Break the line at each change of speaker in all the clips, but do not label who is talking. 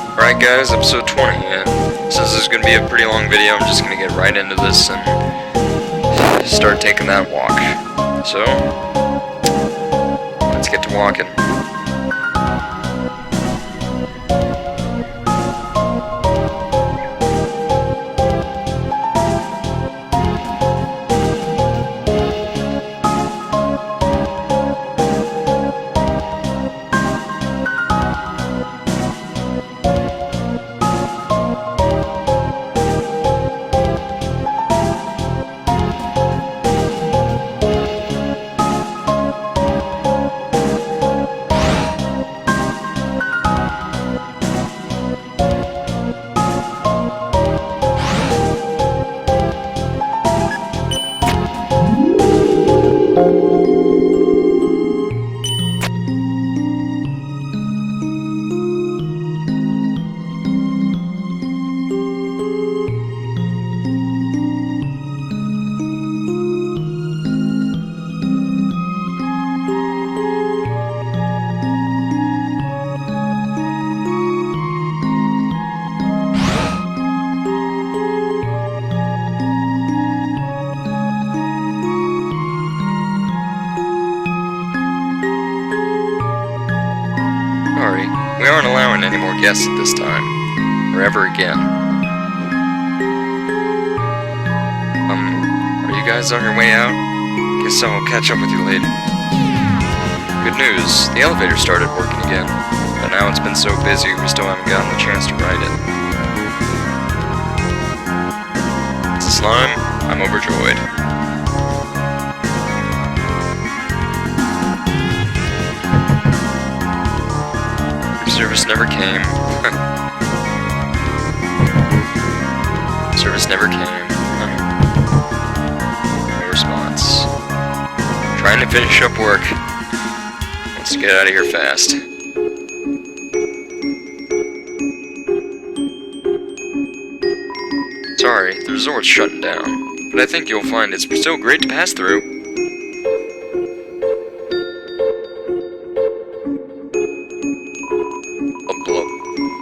Alright guys, episode 20, and since this is going to be a pretty long video, I'm just going to get right into this and start taking that walk. So, let's get to walking. We aren't allowing any more guests at this time, or ever again. Are you guys on your way out? Guess I'll catch up with you later. Good news, the elevator started working again, but now it's been so busy we still haven't gotten the chance to ride it. It's a slime, I'm overjoyed. Service never came. Service never came. No response. Trying to finish up work. Let's get out of here fast. Sorry, the resort's shutting down, but I think you'll find it's still great to pass through.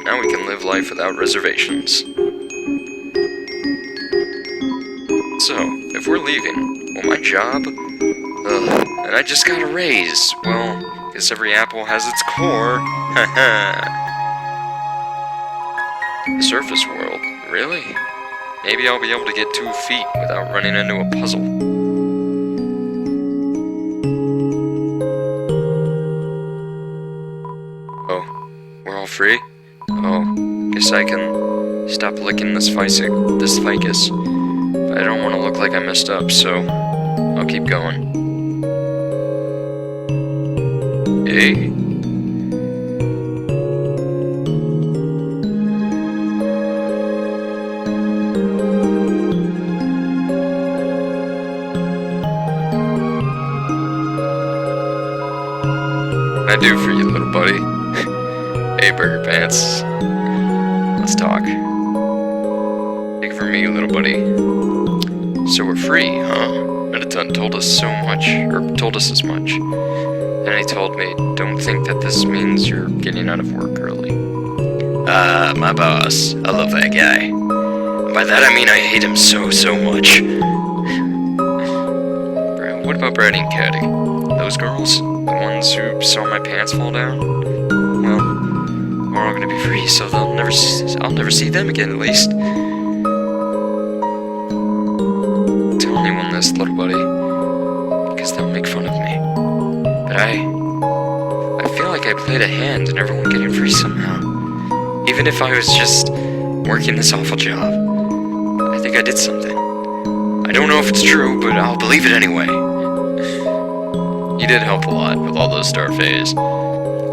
Now we can live life without reservations. So, if we're leaving, well, my job? And I just got a raise. Well, guess every apple has its core. Haha. The surface world? Really? Maybe I'll be able to get 2 feet without running into a puzzle. Oh, we're all free? Oh, guess I can stop licking this ficus. But I don't want to look like I messed up, so I'll keep going. Hey. What can I do for you, little buddy? Hey, Burger Pants. Let's talk. Take it from me, little buddy. So we're free, huh? Undertale told us so much, or told us as much. Then he told me, don't think that this means you're getting out of work early. My boss. I love that guy. By that I mean I hate him so much. Bro, what about Brady and Cody? Those girls? The ones who saw my pants fall down? Well, we're all gonna be free, so I'll never see them again, at least. Tell anyone this, little buddy, because they'll make fun of me. But I feel like I played a hand in everyone getting free somehow. Even if I was just working this awful job. I think I did something. I don't know if it's true, but I'll believe it anyway. You did help a lot with all those starfays.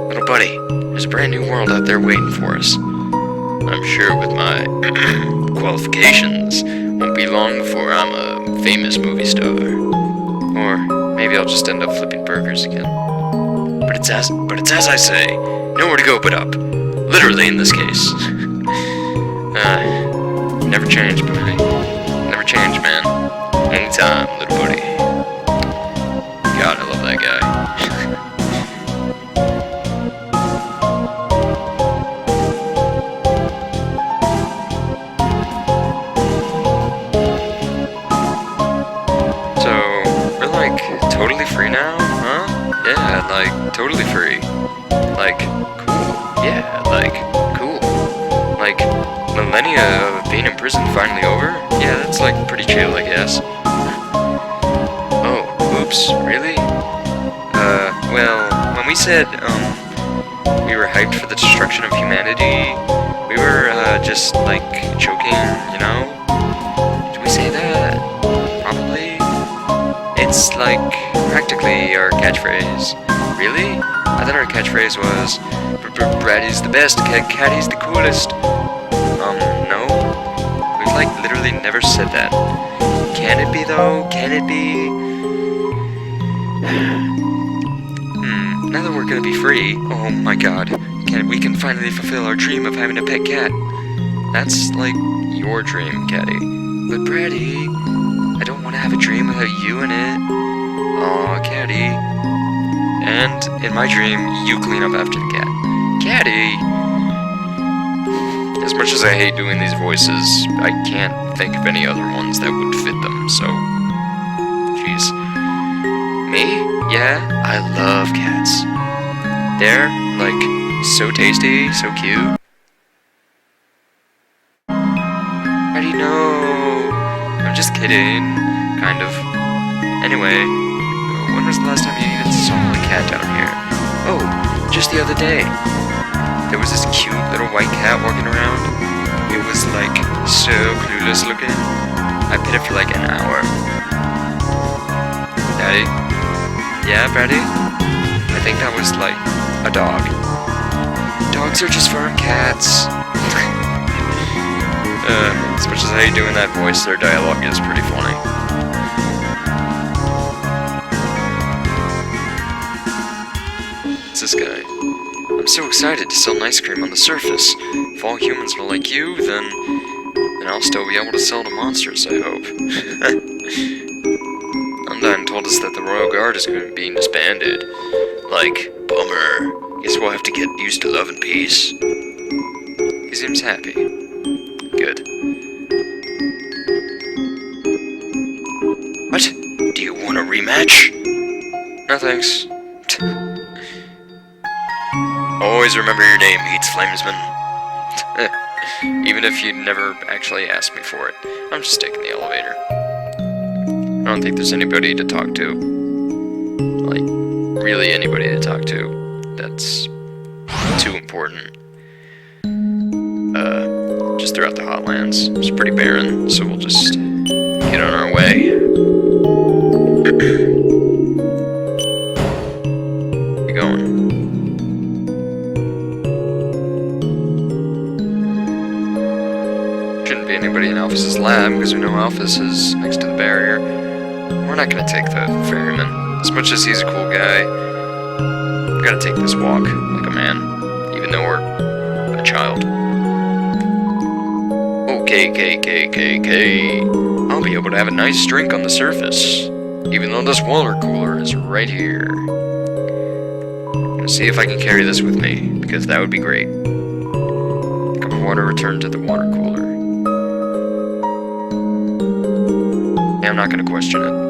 Little buddy, there's a brand new world out there waiting for us. I'm sure with my qualifications, won't be long before I'm a famous movie star. Or maybe I'll just end up flipping burgers again. But it's as I say, nowhere to go but up. Literally in this case. Never change, buddy. Never change, man. Anytime, little buddy. God, I love that guy. like, cool. Like, millennia of being in prison finally over? Yeah, that's like pretty chill, I guess. Oh, oops, really? Well, when we said, we were hyped for the destruction of humanity, we were, just, like, joking, you know? Did we say that? Probably? It's, like, practically our catchphrase. Really? I thought our catchphrase was, Braddy's the best, Caddy's the coolest. No? We've, like, literally never said that. Can it be, though? Can it be? Now that we're gonna be free, oh my god, we can finally fulfill our dream of having a pet cat. That's, like, your dream, Caddy. But, Braddy, I don't want to have a dream without you in it. Aw, Caddy. And, in my dream, you clean up after the cat. Caddy! As much as I hate doing these voices, I can't think of any other ones that would fit them, so... Jeez. Me? Yeah, I love cats. They're, like, so tasty, so cute. How do you know? I'm just kidding, kind of. Anyway, when was the last time you even saw a cat down here? Oh, just the other day. There was this cute little white cat walking around. It was, like, so clueless looking. I pet it for, like, an hour. Daddy? Yeah, Brady? I think that was, like, a dog. Dogs are just farm cats. As much as I hate doing that voice, their dialogue is pretty funny. It's this guy. I'm so excited to sell ice cream on the surface. If all humans are like you, then I'll still be able to sell to monsters, I hope. Undyne told us that the Royal Guard is going to be disbanded. Like, bummer. Guess we'll have to get used to love and peace. He seems happy. Good. What? Do you want a rematch? No thanks. Always remember your name, Heats Flamesman. Even if you never actually asked me for it. I'm just taking the elevator. I don't think there's anybody to talk to. Like, really anybody to talk to. That's too important. Just throughout the Hotlands. It's pretty barren, so we'll just get on our way. Where you going? Shouldn't be anybody in Alphys' lab, because we know Alphys is next to the barrier. We're not gonna take the ferryman. As much as he's a cool guy, we gotta take this walk like a man, even though we're a child. Okay, I'll be able to have a nice drink on the surface, even though this water cooler is right here. I'm gonna see if I can carry this with me, because that would be great. The cup of water returned to the water cooler. Yeah, I'm not gonna question it.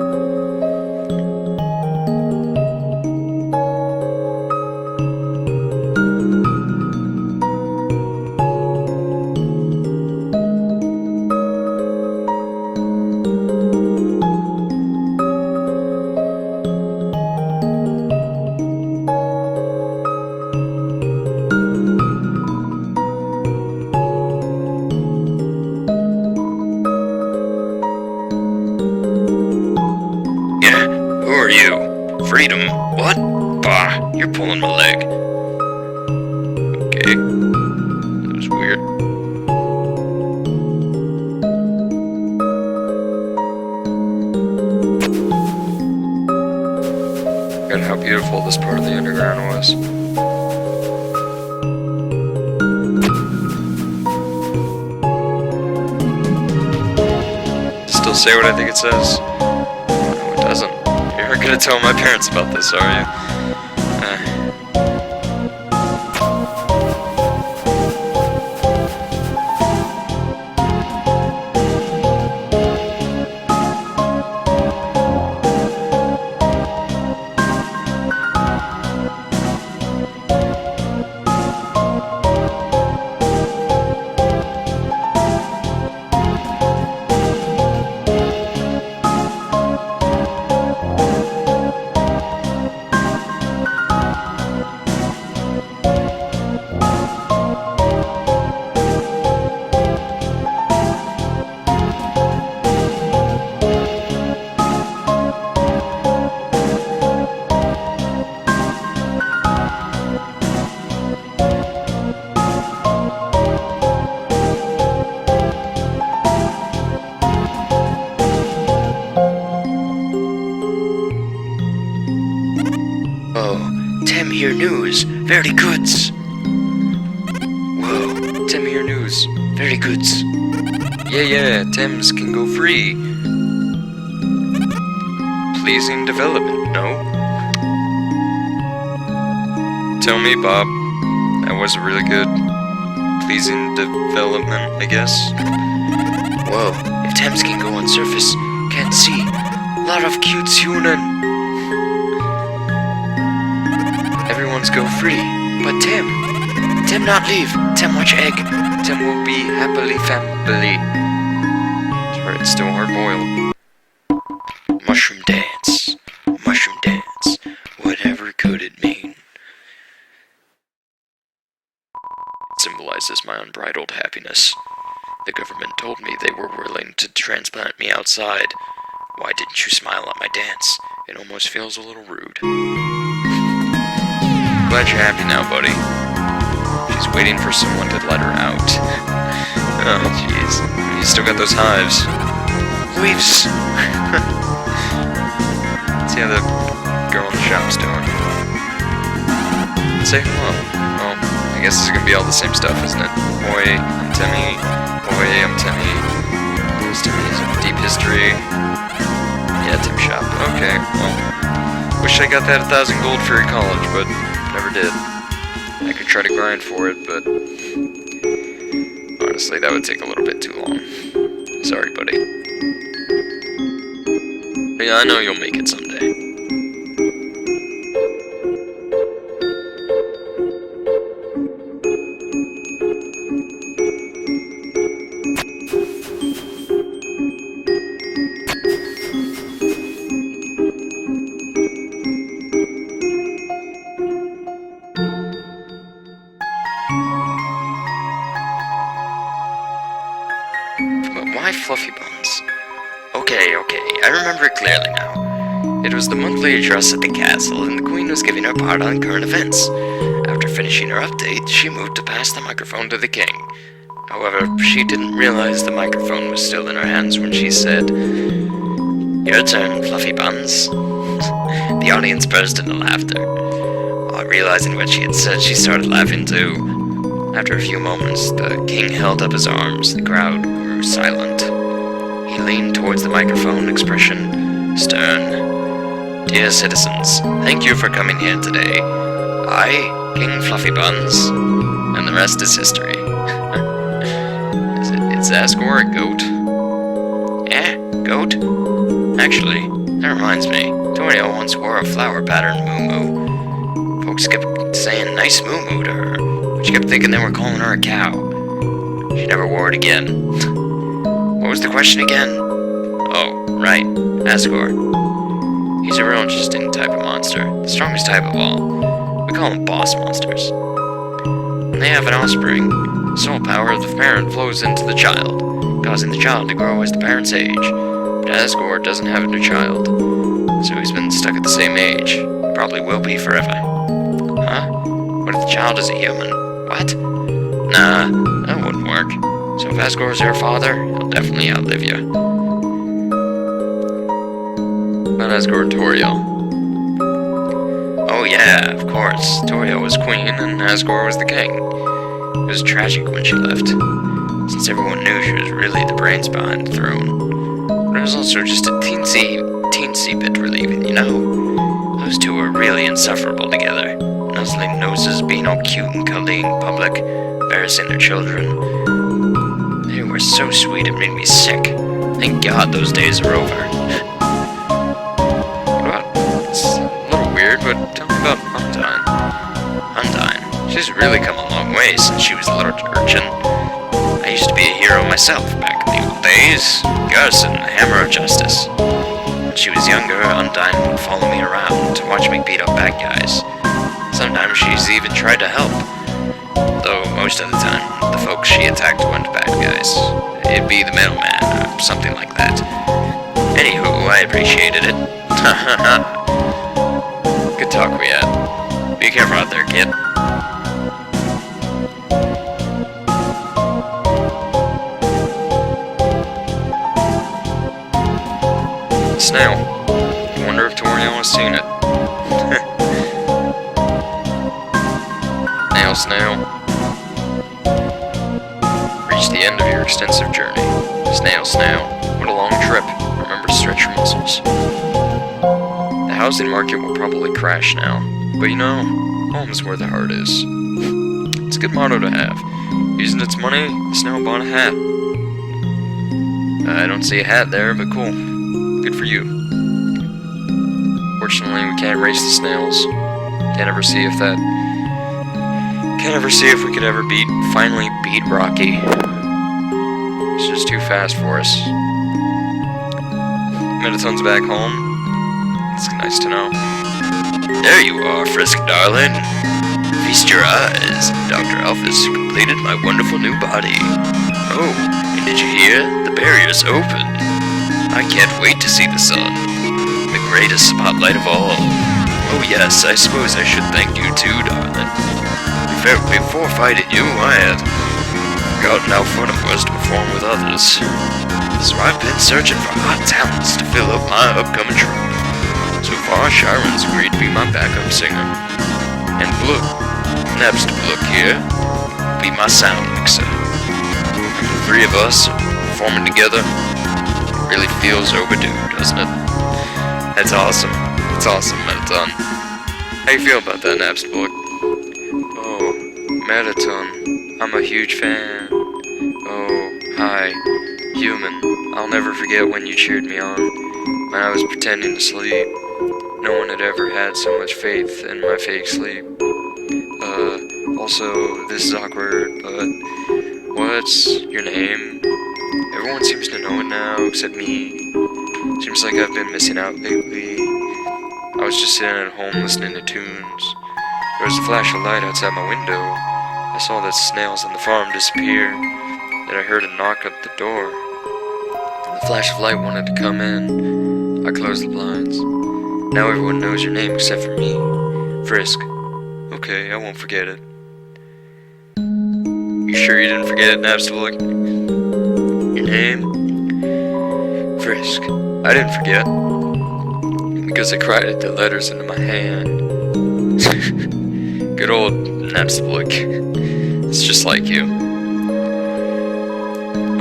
Freedom? What? Bah, you're pulling my leg. Okay. That was weird. Forgot how beautiful this part of the underground was. Does it still say what I think it says? No, it doesn't. You're not gonna tell my parents about this, are you? Very goods. Whoa, tell me your news. Very goods. Yeah, Thames can go free. Pleasing development, no? Tell me, Bob. That was a really good, pleasing development, I guess. Whoa, if Thames can go on surface, can't see. Lot of cute human. Everyone's go free, but Tim not leave. Tim watch egg. Tim will be happily family. Sorry, it's still hard boiled. Mushroom dance. Whatever could it mean? It symbolizes my unbridled happiness. The government told me they were willing to transplant me outside. Why didn't you smile at my dance? It almost feels a little rude. Glad you're happy now, buddy. She's waiting for someone to let her out. Oh, jeez. You still got those hives. Leaves! See how the girl in the shop's doing. Say hello. Well, I guess this is gonna be all the same stuff, isn't it? Oi, I'm Timmy. Oi, I'm Timmy. There's Timmy's deep history. Yeah, Tim shop. Okay, well. Wish I got that 1,000 gold for your college, but never did. I could try to grind for it, but honestly, that would take a little bit too long. Sorry, buddy. But yeah, I know you'll make it someday. Why fluffy buns? Okay, I remember it clearly now. It was the monthly address at the castle, and the Queen was giving her part on current events. After finishing her update, she moved to pass the microphone to the King. However, she didn't realize the microphone was still in her hands when she said, "Your turn, fluffy buns." The audience burst into laughter. While realizing what she had said, she started laughing too. After a few moments, the King held up his arms. The crowd grew silent. He leaned towards the microphone, expression stern. "Dear citizens, thank you for coming here today. I, King Fluffy Buns," and the rest is history. Is Asgore a goat? Yeah, goat? Actually, that reminds me, Toriel once wore a flower-patterned moo-moo. Folks kept saying nice moo-moo to her, but she kept thinking they were calling her a cow. She never wore it again. What was the question again? Oh, right, Asgore. He's a real interesting type of monster, the strongest type of all. We call them boss monsters. When they have an offspring, the soul power of the parent flows into the child, causing the child to grow as the parent's age. But Asgore doesn't have a child, so he's been stuck at the same age. Probably will be forever. Huh? What if the child is a human? What? Nah, that wouldn't work. So if Asgore's your father, he'll definitely outlive you. Not Asgore and Toriel. Oh yeah, of course. Toriel was queen and Asgore was the king. It was tragic when she left, since everyone knew she was really the brains behind the throne. But it was also just a teensy bit relieving, you know? Those two were really insufferable together. Nuzzling noses, being all cute and cuddly in public, embarrassing their children. They were so sweet it made me sick. Thank God those days are over. It's a little weird, but tell me about Undine. Undine? She's really come a long way since she was a little urchin. I used to be a hero myself back in the old days. Garrison, the Hammer of Justice. When she was younger, Undine would follow me around to watch me beat up bad guys. Sometimes she's even tried to help. Though most of the time, the folks she attacked weren't bad guys. It'd be the middleman, or something like that. Anywho, I appreciated it. Good talk we had. Be careful out there, kid. Snail. I wonder if Toriel has seen it. snail. Reach the end of your extensive journey. Snail, snail. What a long trip. Remember to stretch your muscles. The housing market will probably crash now. But you know, home's where the heart is. It's a good motto to have. Using its money, the snail bought a hat. I don't see a hat there, but cool. Good for you. Fortunately, we can't race the snails. Can't ever see if we could ever finally beat Rocky. It's just too fast for us. Mettaton's back home. It's nice to know. There you are, Frisk darling. Feast your eyes. Dr. Alphys completed my wonderful new body. Oh, and did you hear? The barrier's open. I can't wait to see the sun. The greatest spotlight of all. Oh yes, I suppose I should thank you too, darling. Before fighting you, I had forgotten how fun it was to perform with others. So I've been searching for hot talents to fill up my upcoming troupe. So far, Sharon's agreed to be my backup singer. And Blook, Nebst Blook here, will be my sound mixer. And the three of us performing together really feels overdue, doesn't it? That's awesome. It's awesome, Mettaton. How you feel about that, Nebst Blook? Oh, Mettaton, I'm a huge fan. Oh, hi, human. I'll never forget when you cheered me on, when I was pretending to sleep. No one had ever had so much faith in my fake sleep. Also, this is awkward, but what's your name? Everyone seems to know it now, except me. Seems like I've been missing out lately. I was just sitting at home listening to tunes. There was a flash of light outside my window. I saw the snails on the farm disappear. Then I heard a knock at the door. The flash of light wanted to come in. I closed the blinds. Now everyone knows your name except for me. Frisk. Okay, I won't forget it. You sure you didn't forget it, Napstablook? Your name? Frisk. I didn't forget. Because I cried at the letters into my hand. Good old Napstablook. It's just like you.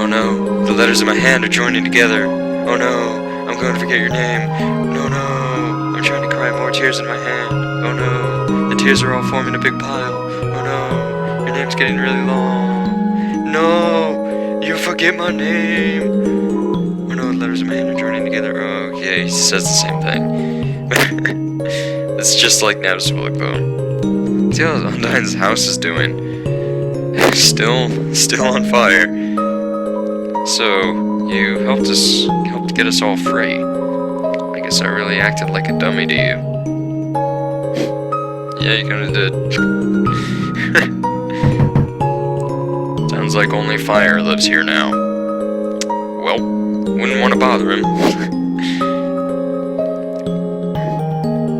Oh no, the letters in my hand are joining together. Oh no, I'm going to forget your name. No, no, I'm trying to cry more tears in my hand. Oh no, the tears are all forming a big pile. Oh no, your name's getting really long. No, you forget my name. Oh no, the letters in my hand are joining together. Oh, yeah, he says the same thing. It's just like Napstablook though. See how Undyne's house is doing? Still on fire. So, you helped get us all free. I guess I really acted like a dummy to you. Yeah, you kinda did. Sounds like only fire lives here now. Well, wouldn't want to bother him.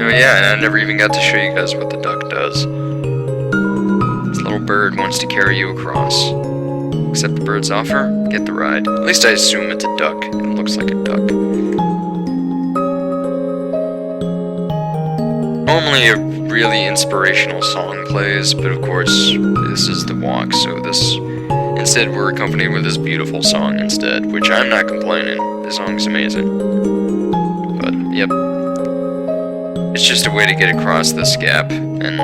Oh yeah, and I never even got to show you guys what the duck does. This little bird wants to carry you across. Accept the bird's offer, get the ride. At least I assume it's a duck. It looks like a duck. Normally a really inspirational song plays, but of course this is the walk, so instead we're accompanied with this beautiful song instead, which I'm not complaining. The song's amazing. But, yep. It's just a way to get across this gap and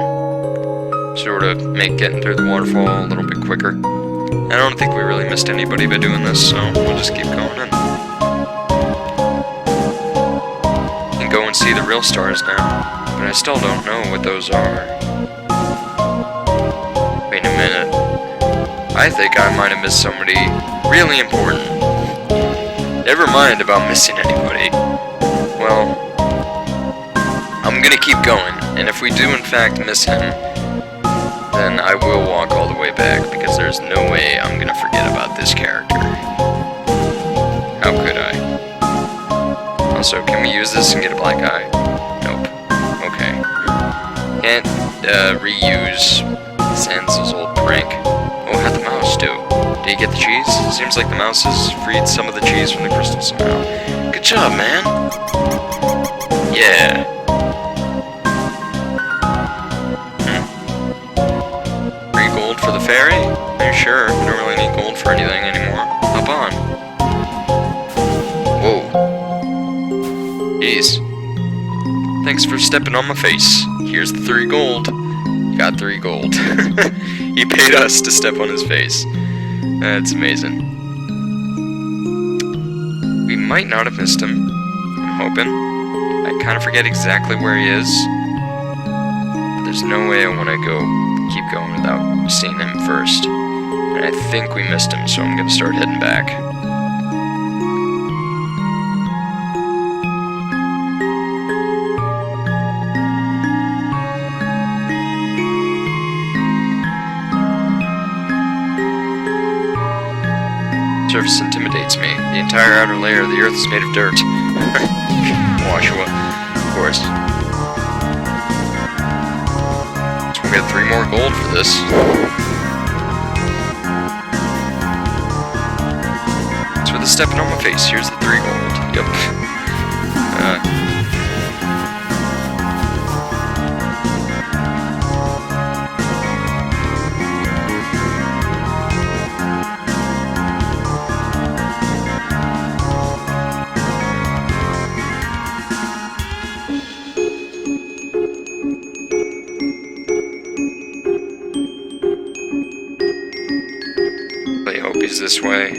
sort of make getting through the waterfall a little bit quicker. I don't think we really missed anybody by doing this, so we'll just keep going and go and see the real stars now. But I still don't know what those are. Wait a minute. I think I might have missed somebody really important. Never mind about missing anybody. Well, I'm gonna keep going, and if we do in fact miss him, then I will walk all the way back, because there's no way I'm gonna forget about this character. How could I? Also, can we use this and get a black eye? Nope. Okay. Can't, reuse Sansa's old prank. Oh, how'd the mouse do? Did he get the cheese? Seems like the mouse has freed some of the cheese from the crystal somehow. Good job, man! Yeah. gold for the ferry? Are you sure? I don't really need gold for anything anymore. Hop on. Whoa. Jeez. Thanks for stepping on my face. Here's the 3 gold. You got 3 gold. He paid us to step on his face. That's amazing. We might not have missed him. I'm hoping. I kind of forget exactly where he is. But there's no way I want to keep going without seeing him first. And I think we missed him, so I'm going to start heading back. Surface intimidates me. The entire outer layer of the earth is made of dirt. Washua, of course. So we got 3 more gold for this. So with the stepping on my face, here's the 3 gold. Yep. This way.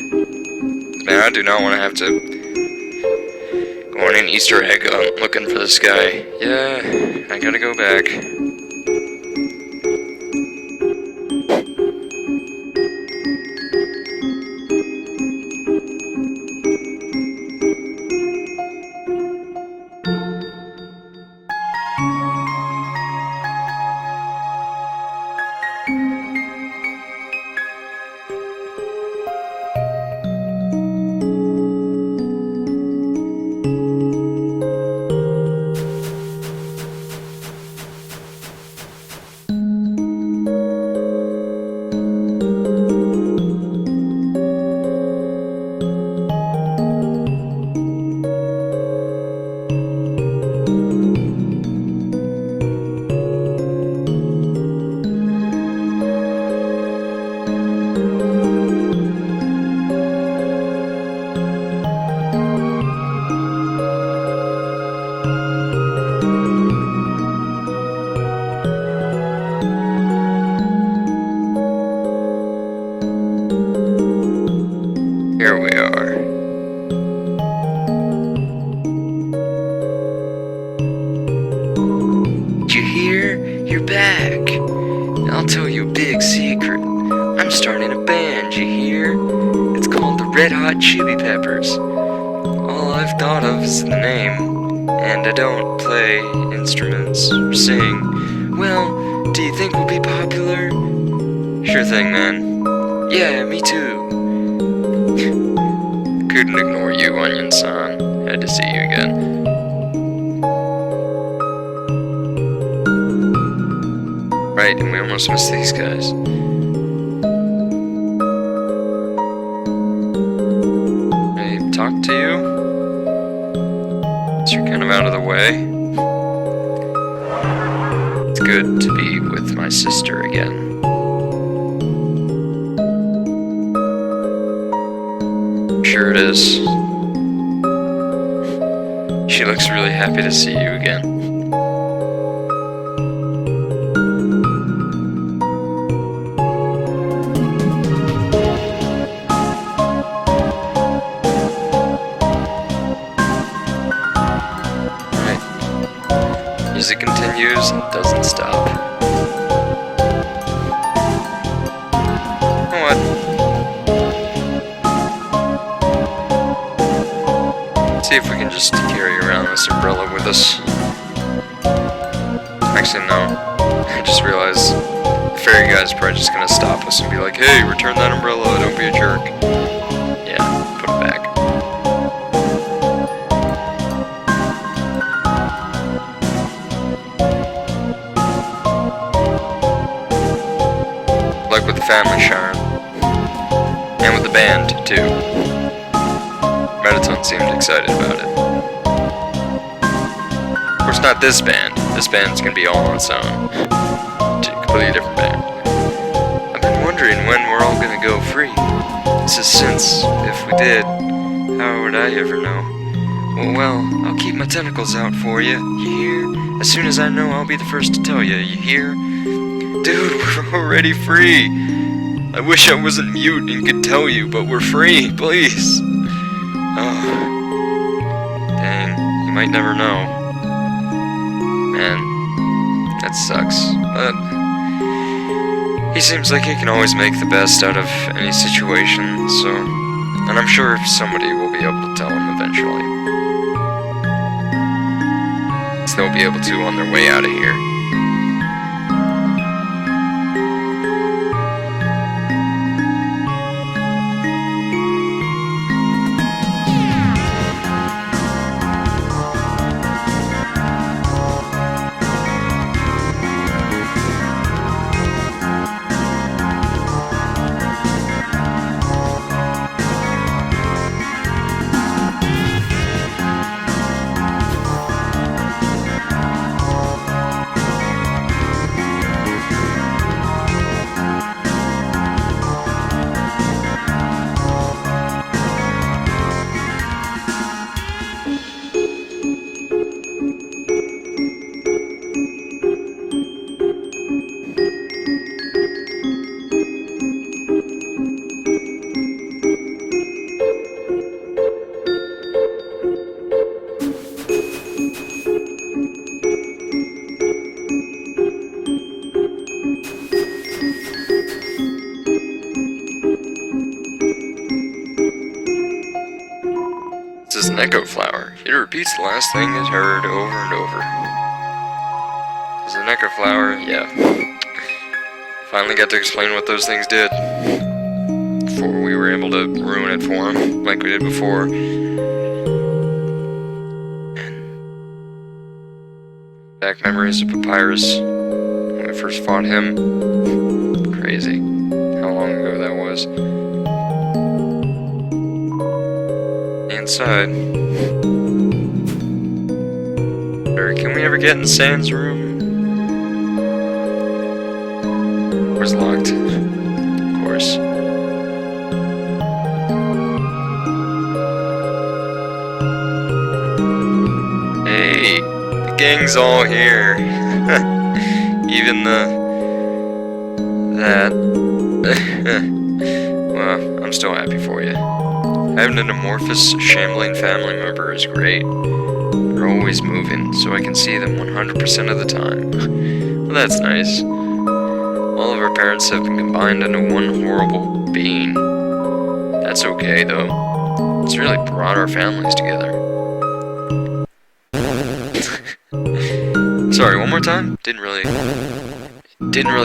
Man, I do not want to have to go on an Easter egg looking for this guy. Yeah, I gotta go back. Here we are. Did you hear? You're back. I'll tell you a big secret. I'm starting a band, you hear? It's called the Red Hot Chili Peppers. All I've thought of is the name, and I don't play instruments or sing. Well, do you think we'll be popular? Sure thing, man. Yeah, me too. Couldn't ignore you, Onion-san. Had to see you again. Right, and we almost missed these guys. I talk to you? So you're kind of out of the way. It's good to be with my sister again. Sure it is. She looks really happy to see you again. Right. Music continues and doesn't stop. You know what? See if we can just carry around this umbrella with us. Actually, no. I just realized the ferry guy's probably just gonna stop us and be like, hey, return that umbrella, don't be a jerk. Yeah, put it back. Like with the family, Sharon. And with the band, too. Mettaton seemed excited about it. Of course, not this band. This band's gonna be all on its own. It's a completely different band. I've been go free. Since, if we did, how would I ever know? Well, I'll keep my tentacles out for you. You hear? As soon as I know, I'll be the first to tell you. You hear? Dude, we're already free. I wish I wasn't mute and could tell you, but we're free, please. Oh, dang, you might never know. Man, that sucks, but he seems like he can always make the best out of any situation, so, and I'm sure somebody will be able to tell him eventually. So they'll be able to on their way out of here. This is an echo flower. It repeats the last thing it heard over and over. This is an echo flower, yeah. Finally got to explain what those things did. Before we were able to ruin it for him, like we did before. And back memories of Papyrus when we first fought him. Crazy. How long ago that was. Inside. Or can we ever get in Sans room? Door's locked. Of course. Hey, the gang's all here. Even that. Well, I'm still happy for you. Having an amorphous, shambling family member is great. They're always moving, so I can see them 100% of the time. Well, that's nice. All of our parents have been combined into one horrible being. That's okay, though. It's really brought our families together. Sorry, one more time? Didn't really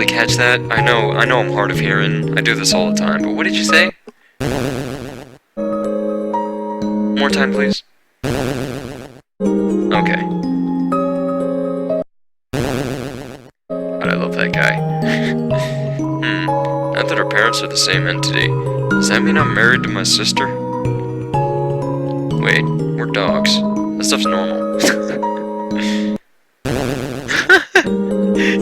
catch that. I know I'm hard of hearing. I do this all the time, but what did you say? More time, please. Okay. God, I love that guy. Not that our parents are the same entity. Does that mean I'm married to my sister? Wait, we're dogs. That stuff's normal.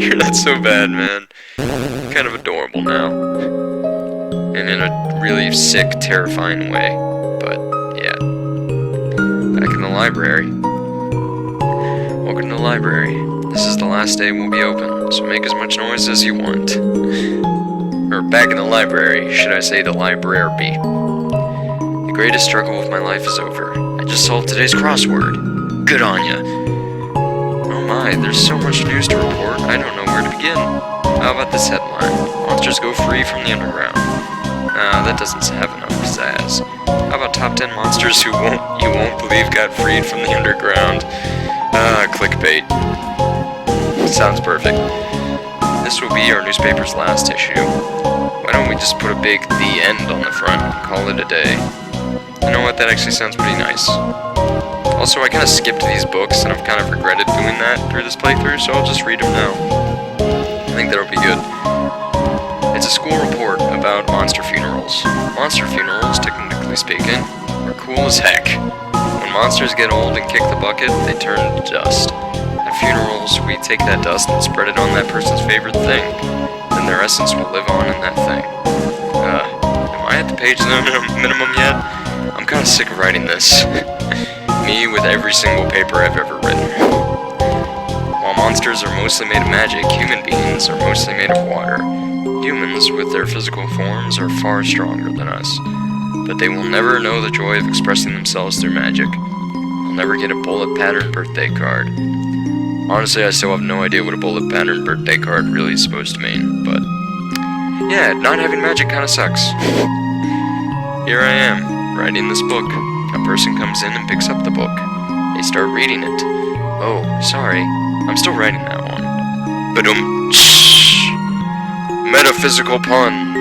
You're not so bad, man. You're kind of adorable now. And in a really sick, terrifying way. But, yeah. Back in the library. Welcome to the library. This is the last day we'll be open, so make as much noise as you want. Or back in the library, should I say the library. The greatest struggle of my life is over. I just solved today's crossword. Good on ya. Oh my, there's so much news to report, I don't know where to begin. How about this headline? Monsters go free from the underground. That doesn't have enough pizzazz. How about top 10 monsters you won't believe got freed from the underground? Clickbait. Sounds perfect. This will be our newspaper's last issue. Why don't we just put a big "The End" on the front and call it a day? You know what, that actually sounds pretty nice. Also, I kind of skipped these books, and I've kind of regretted doing that through this playthrough, so I'll just read them now. I think that'll be good. It's a school report about monster funerals. Monster funerals, technically speaking, are cool as heck. When monsters get old and kick the bucket, they turn to dust. At funerals, we take that dust and spread it on that person's favorite thing. Then their essence will live on in that thing. I at the page minimum yet? I'm kinda sick of writing this. Me with every single paper I've ever written. While monsters are mostly made of magic, human beings are mostly made of water. Humans, with their physical forms, are far stronger than us. But they will never know the joy of expressing themselves through magic. They'll never get a bullet pattern birthday card. Honestly, I still have no idea what a bullet pattern birthday card really is supposed to mean, but yeah, not having magic kinda sucks. Here I am, writing this book. A person comes in and picks up the book. They start reading it. Oh, sorry, I'm still writing that one. Ba-dum. Metaphysical pun.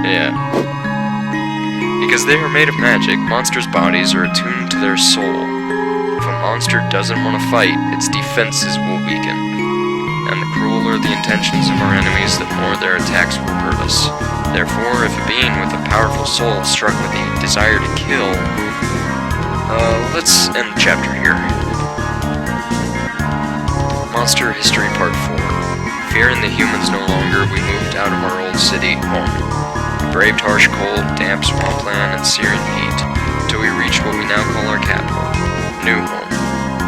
Yeah. Because they are made of magic, monsters' bodies are attuned to their soul. If a monster doesn't want to fight, its defenses will weaken. And the crueler the intentions of our enemies, the more their attacks will hurt us. Therefore, if a being with a powerful soul is struck with the desire to kill... let's end the chapter here. Monster History Part 4. Fearing the humans no longer, we moved out of our old city, home. We braved harsh cold, damp swampland, and searing heat, until we reached what we now call our capital. New home.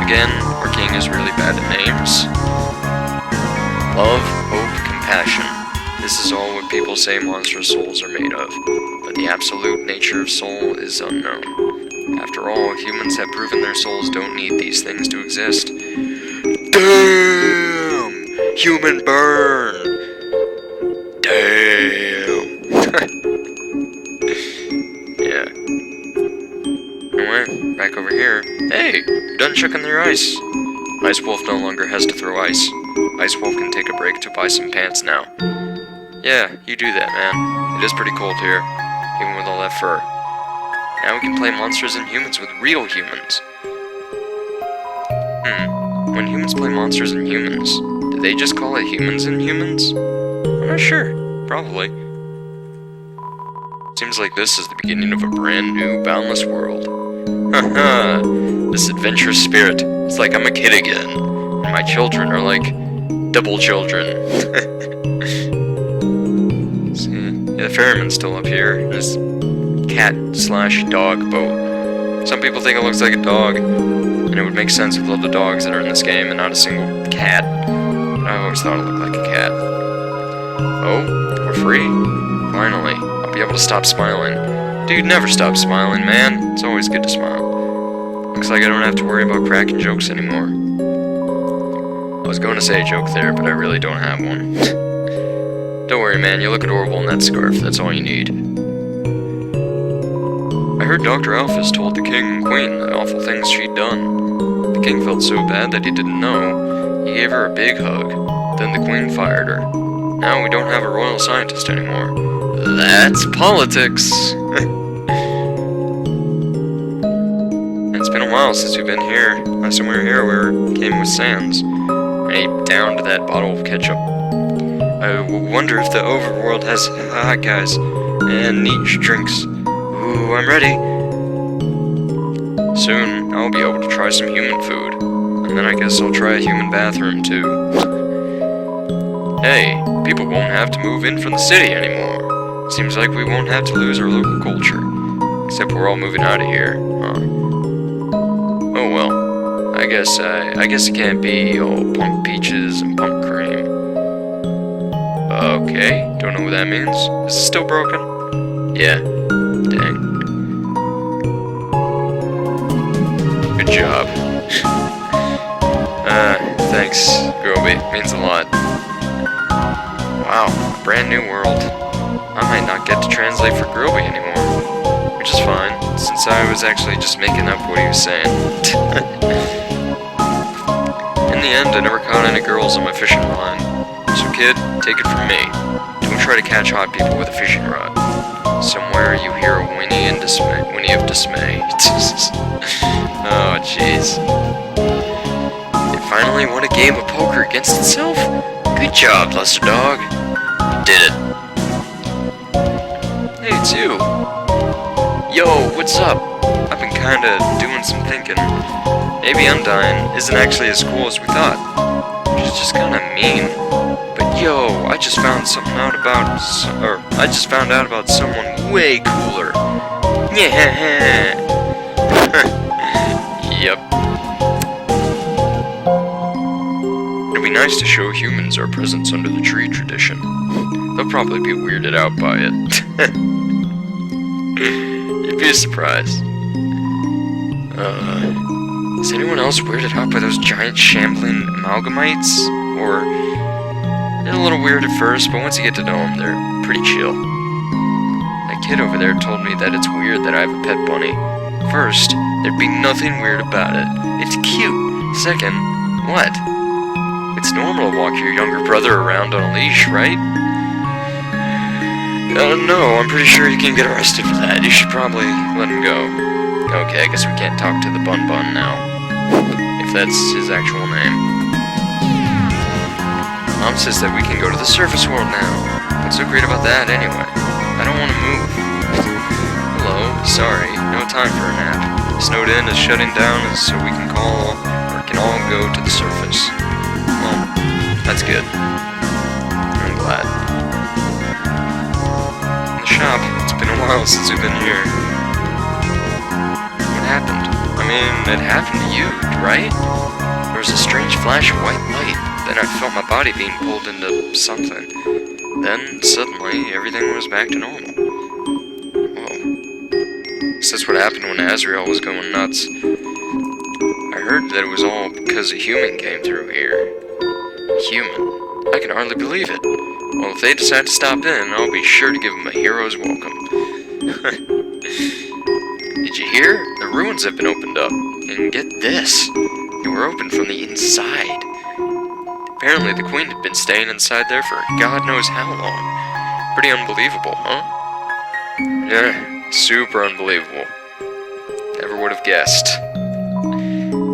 Again, our king is really bad at names. Love, hope, compassion. This is all what people say monstrous souls are made of, but the absolute nature of soul is unknown. After all, humans have proven their souls don't need these things to exist. Damn! Human burn! Damn! Yeah. Anyway, back over here. Hey! You're done chucking your ice. Ice Wolf no longer has to throw ice. Ice Wolf can take a break to buy some pants now. Yeah, you do that, man. It is pretty cold here, even with all that fur. Now we can play monsters and humans with real humans. When humans play monsters and humans, do they just call it humans and humans? I'm not sure. Probably. Seems like this is the beginning of a brand new, boundless world. Haha, this adventurous spirit. It's like I'm a kid again. And my children are like double children. See? Yeah, the ferryman's still up here. This cat/dog boat. Some people think it looks like a dog, and it would make sense with all the dogs that are in this game and not a single cat. But I always thought it looked like a cat. Oh, we're free? Finally, I'll be able to stop smiling. Dude, never stop smiling, man. It's always good to smile. Looks like I don't have to worry about cracking jokes anymore. I was going to say a joke there, but I really don't have one. Don't worry, man, you look adorable in that scarf. That's all you need. I heard Dr. Alphys told the king and queen the awful things she'd done. The king felt so bad that he didn't know. He gave her a big hug. Then the queen fired her. Now we don't have a royal scientist anymore. That's politics! It's been a while since we've been here. Last time we were here, we came with Sans. And he downed that bottle of ketchup. I wonder if the overworld has hot guys and neat drinks. Ooh, I'm ready. Soon, I'll be able to try some human food. And then I guess I'll try a human bathroom, too. Hey, people won't have to move in from the city anymore. Seems like we won't have to lose our local culture. Except we're all moving out of here, huh? Oh well. I guess it can't be all punk peaches and punk cream. Okay, don't know what that means. Is it still broken? Yeah. Dang. Good job. Thanks, Groby. Means a lot. Wow, brand new world. I might not get to translate for Groby anymore. Which is fine, since I was actually just making up what he was saying. In the end, I never caught any girls on my fishing line. So kid, take it from me. Don't try to catch hot people with a fishing rod. Somewhere you hear a whinny of dismay. Oh, jeez. It finally won a game of poker against itself? Good job, Lesser Dog. You did it. Hey, it's you. Yo, what's up? I've been kinda doing some thinking. Maybe Undyne isn't actually as cool as we thought. She's just kinda mean. But Yo, I just found out about someone way cooler. Yeah. Yep. It'd be nice to show humans our presence under the tree tradition. They'll probably be weirded out by it. You'd be surprised. Is anyone else weirded out by those giant shambling amalgamites? Or, they're a little weird at first, but once you get to know them, they're pretty chill. That kid over there told me that it's weird that I have a pet bunny. First, there'd be nothing weird about it. It's cute. Second, what? It's normal to walk your younger brother around on a leash, right? No, I'm pretty sure you can get arrested for that. You should probably let him go. Okay, I guess we can't talk to the Bun Bun now. If that's his actual name. Mom says that we can go to the surface world now. What's so great about that, anyway? I don't want to move. Hello, sorry, no time for a nap. Snowed in is shutting down so we can all go to the surface. Well, that's good. I'm glad. In the shop, it's been a while since we've been here. What happened? I mean, it happened to you, right? There was a strange flash of white light. Then I felt my body being pulled into something. Then, suddenly, everything was back to normal. Whoa. Guess that's what happened when Azrael was going nuts. I heard that it was all because a human came through here. Human? I can hardly believe it. Well, if they decide to stop in, I'll be sure to give them a hero's welcome. Did you hear? The ruins have been opened up. And get this. They were opened from the inside. Apparently the queen had been staying inside there for God knows how long. Pretty unbelievable, huh? Yeah, super unbelievable. Never would have guessed.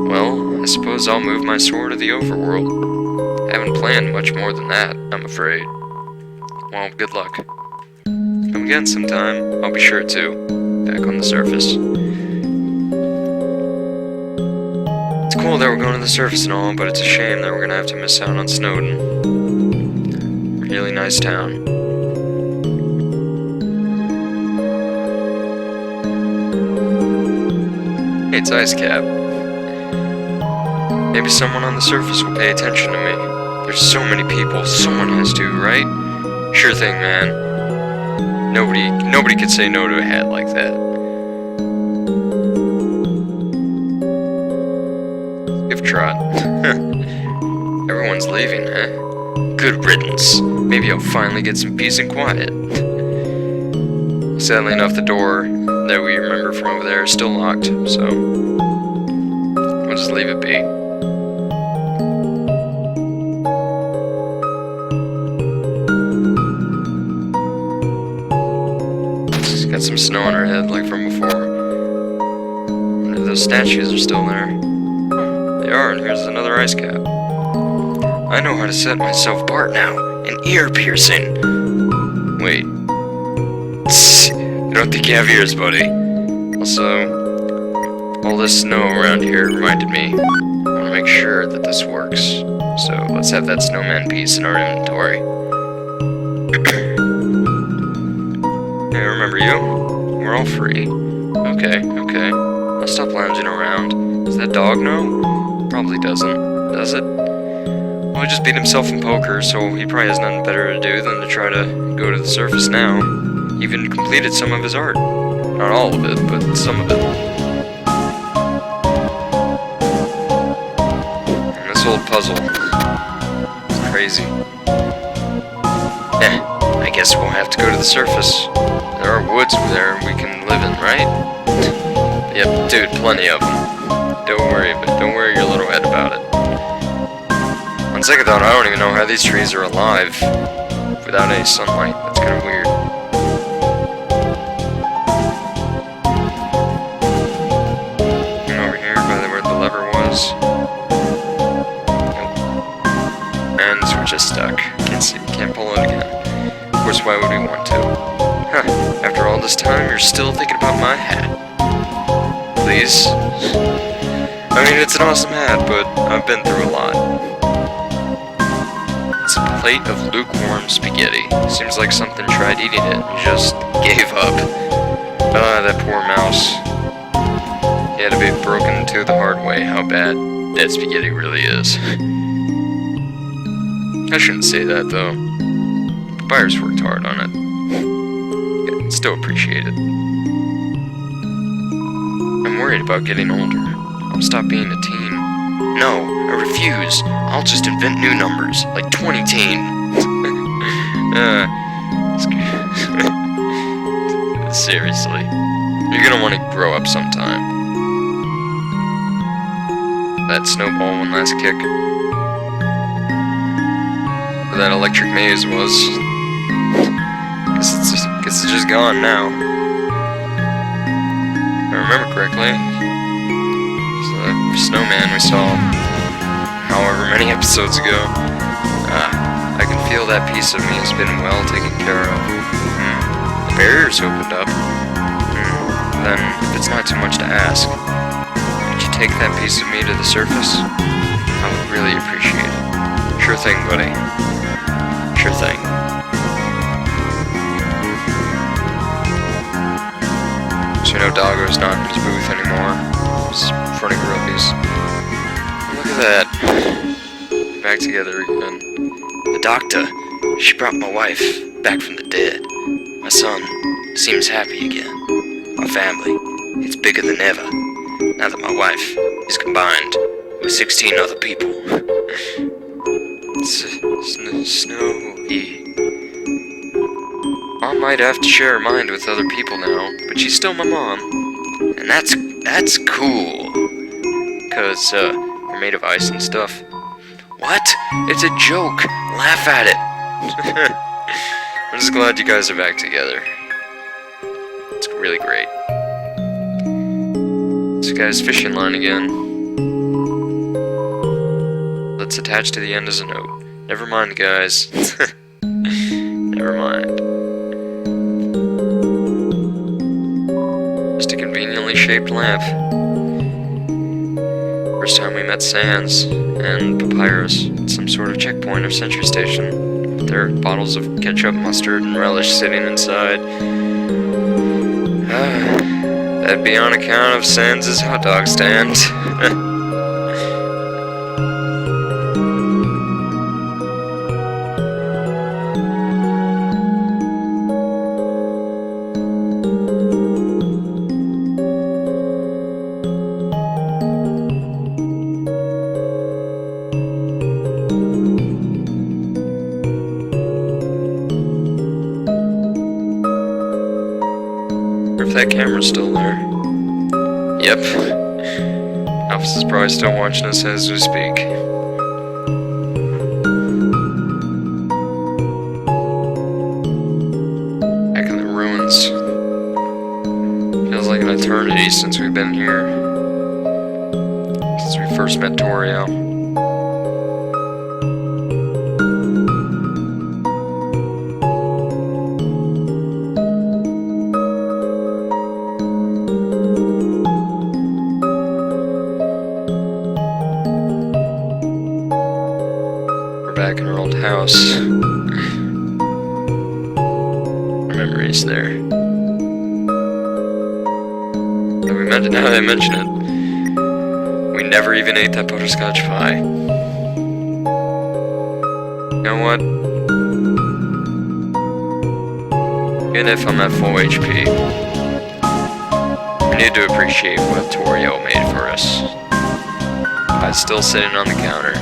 Well, I suppose I'll move my sword to the overworld. Haven't planned much more than that, I'm afraid. Well, good luck. Come again sometime, I'll be sure to. Back on the surface. It's cool that we're going to the surface and all, but it's a shame that we're gonna have to miss out on Snowden. Really nice town. Hey, it's Ice Cap. Maybe someone on the surface will pay attention to me. There's so many people, someone has to, right? Sure thing, man. Nobody could say no to a hat like that. Give trot. Everyone's leaving, huh? Good riddance. Maybe I'll finally get some peace and quiet. Sadly enough, the door that we remember from over there is still locked, so we'll just leave it be. Just got some snow on our head like from before. Wonder if those statues are still there. They are, and here's another ice cap. I know how to set myself apart now. An ear piercing. Wait. I don't think you have ears, buddy. Also, all this snow around here reminded me. I want to make sure that this works. So let's have that snowman piece in our inventory. Hey, remember you? We're all free. Okay. I'll stop lounging around. Does that dog know? Probably doesn't. Does it? Well, he just beat himself in poker, so he probably has nothing better to do than to try to go to the surface now. He even completed some of his art. Not all of it, but some of it. And this whole puzzle is crazy. I guess we'll have to go to the surface. There are woods there we can live in, right? Yep, dude, plenty of them. Don't worry your little head about it. On second thought, I don't even know how these trees are alive without any sunlight. That's kind of weird. And over here, by where the lever was. Nope. And we're just stuck. Can't pull it again. Of course, why would we want to? Huh, after all this time, you're still thinking about my hat. Please? I mean, it's an awesome hat, but I've been through a lot. It's a plate of lukewarm spaghetti. Seems like something tried eating it and just gave up. Ah, that poor mouse. He had to be broken to the hard way how bad that spaghetti really is. I shouldn't say that, though. The buyers worked hard on it. Still appreciate it. I'm worried about getting older. I'll stop being a teen. No, I refuse. I'll just invent new numbers, like 20-teen. Seriously. You're gonna want to grow up sometime. That snowball one last kick. Where that electric maze was. Guess it's just gone now. If I remember correctly. So that snowman we saw however many episodes ago. I can feel that piece of me has been well taken care of. The barrier's opened up. Then, if it's not too much to ask, could you take that piece of me to the surface? I would really appreciate it. Sure thing, buddy. Sure thing. So you know Doggo's not in his booth anymore. He's in front of groupies. Look at that. Back together again. The doctor. She brought my wife back from the dead. My son seems happy again. Our family, it's bigger than ever. Now that my wife is combined with 16 other people. Snowy. Mom might have to share her mind with other people now, but she's still my mom. And that's cool. 'Cause, we're made of ice and stuff. What? It's a joke. Laugh at it. I'm just glad you guys are back together. It's really great. This guy's fishing line again. Let's attach to the end as a note. Never mind, guys. Never mind. Just a conveniently shaped lamp. First time we met Sans and Papyrus at some sort of checkpoint or sentry station. There are bottles of ketchup, mustard, and relish sitting inside. That'd be on account of Sans' hot dog stand. If that camera's still there. Yep. Office is probably still watching us as we speak. Back in the ruins. Feels like an eternity since we've been here. Since we first met Toriel. Back in our old house. Our memories there. Now that I mention it, we never even ate that butterscotch pie. You know what? Even if I'm at full HP, we need to appreciate what Toriel made for us. Pie's still sitting on the counter.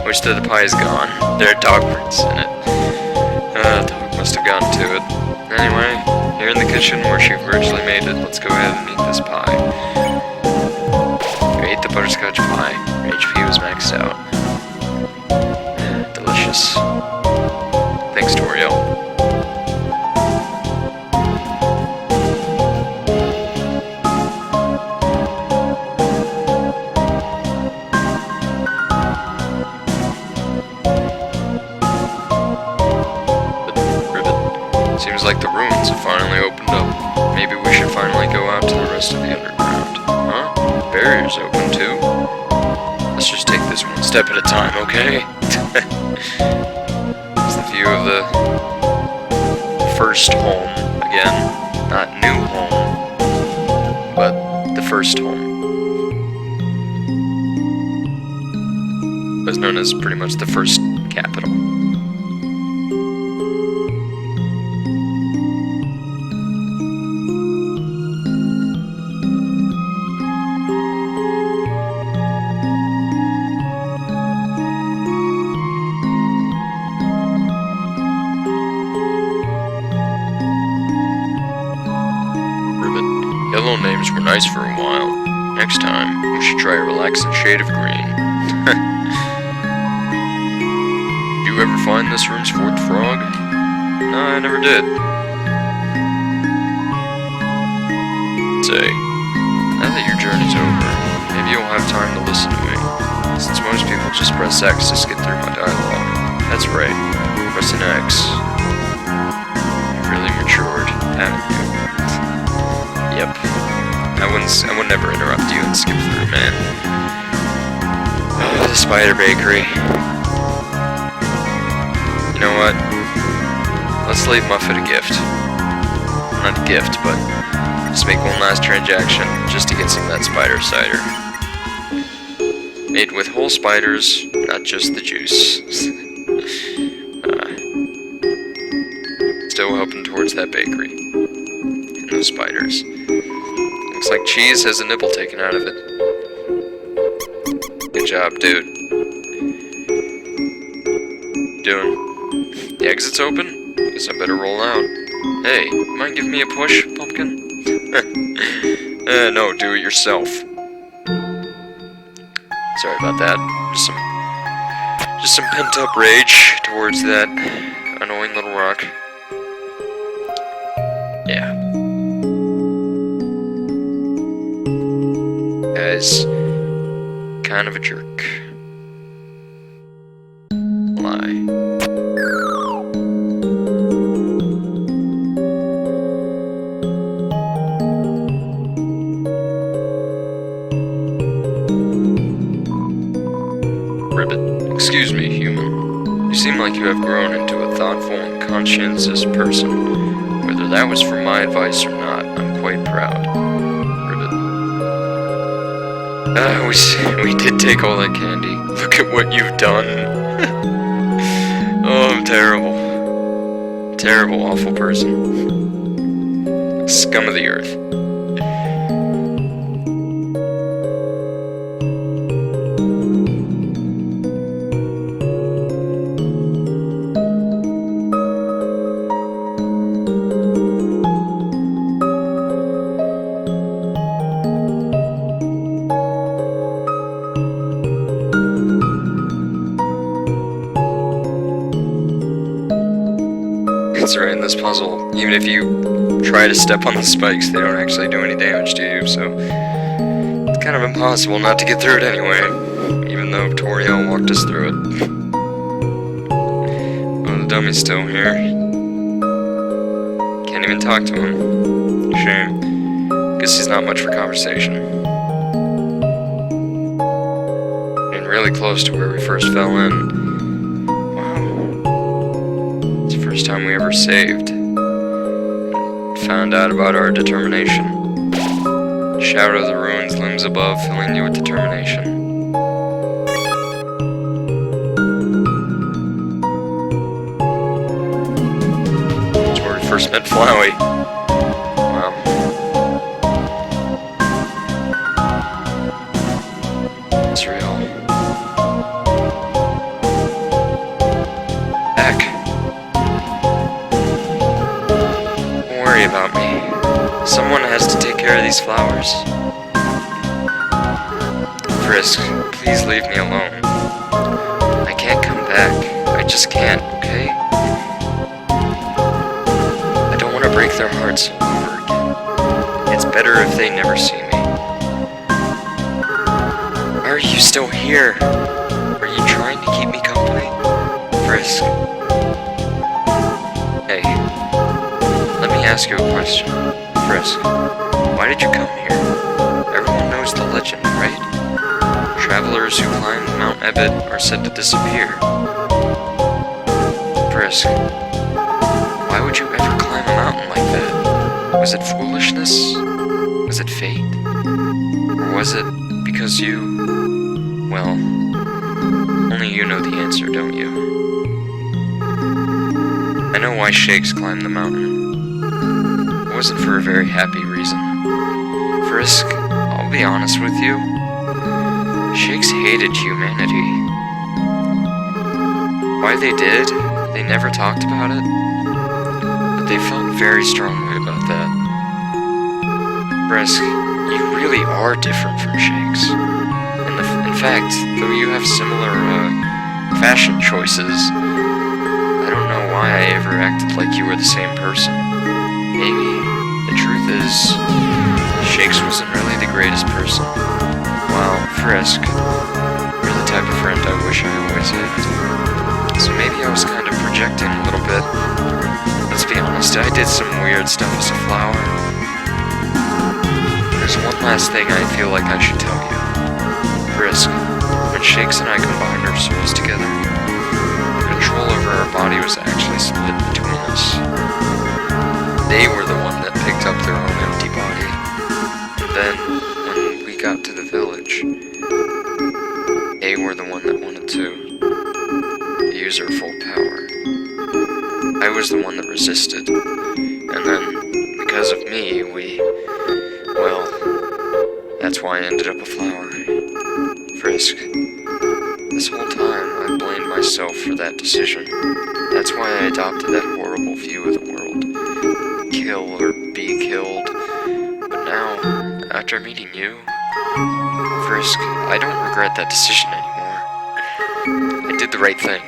Wish that the pie is gone. There are dog prints in it. The dog must have gotten to it. Anyway, here in the kitchen where she originally made it, let's go ahead and eat this pie. We ate the butterscotch pie. Her HP was maxed out. Delicious. Thanks, Toriel. Seems like the ruins have finally opened up. Maybe we should finally go out to the rest of the underground. Huh? Barrier's open too. Let's just take this one step at a time, okay? view of the first home again. Not new home, but the first home. It was known as pretty much the first capital.
Yellow names were nice for a while. Next time, we should try a relaxing shade of green. Did you ever find this room's fourth frog?
No, I never did.
Say, now that your journey's over, maybe you'll have time to listen to me.
Since most people just press X to skip through my dialogue.
That's right, pressing X. You've really matured, haven't you?
Yep. I would never interrupt you and skip through, man. Oh, the Spider Bakery. You know what? Let's leave Muffet a gift. Not a gift, but just make one last transaction just to get some of that spider cider. Made with whole spiders, not just the juice. Still helping towards that bakery. And those spiders. Looks like cheese has a nipple taken out of it. Good job, dude. Doing? The exit's open? Guess I better roll out. Hey, mind giving me a push, pumpkin? No, do it yourself. Sorry about that. Just some pent-up rage towards that annoying little rock. Yeah. Guy's kind of a jerk. Lie.
Excuse me, human. You seem like you have grown into a thoughtful and conscientious person. Whether that was from my advice or not, I'm quite proud. Ribbit.
We did take all that candy. Look at what you've done. Oh, I'm terrible. Terrible, awful person. Scum of the earth. That's right, in this puzzle, even if you try to step on the spikes, they don't actually do any damage to you, so it's kind of impossible not to get through it anyway, even though Toriel walked us through it. Oh, the dummy's still here. Can't even talk to him. Shame. Guess he's not much for conversation. Getting really close to where we first fell in. First time we ever saved. Found out about our determination. Shadow of the ruins looms above, filling you with determination. That's where we first met Flowey. Wow. It's real. Back. About me. Someone has to take care of these flowers. Frisk, please leave me alone. I can't come back. I just can't, okay? I don't want to break their hearts over again. It's better if they never see me. Why are you still here? Are you trying to keep me company? Frisk. Hey. Let me ask you a question. Frisk, why did you come here? Everyone knows the legend, right? Travelers who climb Mount Ebott are said to disappear. Frisk, Frisk, why would you ever climb a mountain like that? Was it foolishness? Was it fate? Or was it because you... well, only you know the answer, don't you? I know why Shakes climbed the mountain. It wasn't for a very happy reason. Frisk, I'll be honest with you. Shakes hated humanity. Why they did, they never talked about it, but they felt very strongly about that. Frisk, you really are different from Shakes. In fact, though you have similar fashion choices, I don't know why I ever acted like you were the same person. Maybe the truth is, Shakes wasn't really the greatest person. While Frisk, you're the type of friend I wish I always had. So maybe I was kind of projecting a little bit. Let's be honest, I did some weird stuff as a flower. There's one last thing I feel like I should tell you. Frisk, when Shakes and I combined our souls together, control over our body was actually split between us. They were the one that picked up their own empty body. And then, when we got to the village, they were the one that wanted to use her full power. I was the one that resisted. And then, because of me, well, that's why I ended up a flower. Frisk, this whole time I blamed myself for that decision. That's why I adopted that horrible view of the world. Kill or be killed. But now, after meeting you, Frisk, I don't regret that decision anymore. I did the right thing.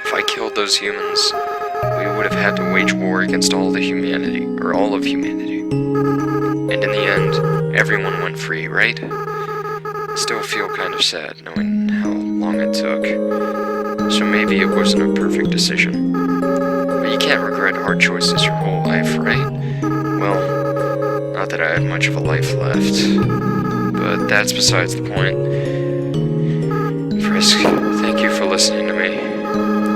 If I killed those humans, we would have had to wage war against all of humanity. And in the end, everyone went free, right? I still feel kind of sad knowing how long it took. So maybe it wasn't a perfect decision. But you can't regret hard choices your whole life, right? Well, not that I have much of a life left. But that's besides the point. Frisk, thank you for listening to me.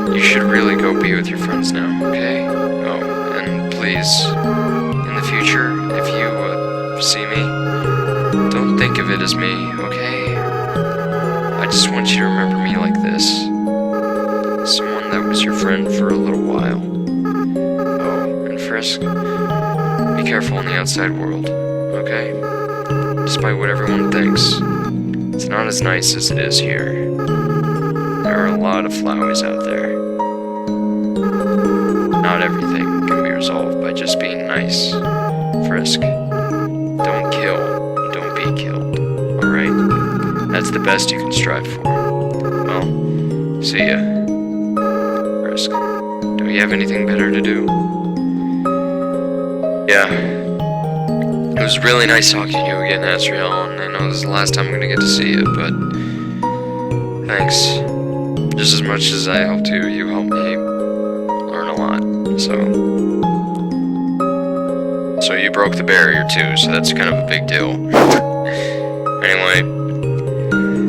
You should really go be with your friends now, okay? Oh, and please, in the future, if you see me, don't think of it as me, okay? I just want you to remember me like this. Someone that was your friend for a little while. Oh, and Frisk, be careful in the outside world, okay? Despite what everyone thinks, it's not as nice as it is here. There are a lot of flowers out there. Not everything can be resolved by just being nice. Frisk, don't kill, and don't be killed, alright? That's the best you can strive for. Well, see ya. Frisk, do you have anything better to do? Yeah. It was really nice talking to you again, Asriel, and I know this is the last time I'm gonna get to see you, but... thanks. Just as much as I helped you, you helped me learn a lot, So you broke the barrier too, so that's kind of a big deal. Anyway,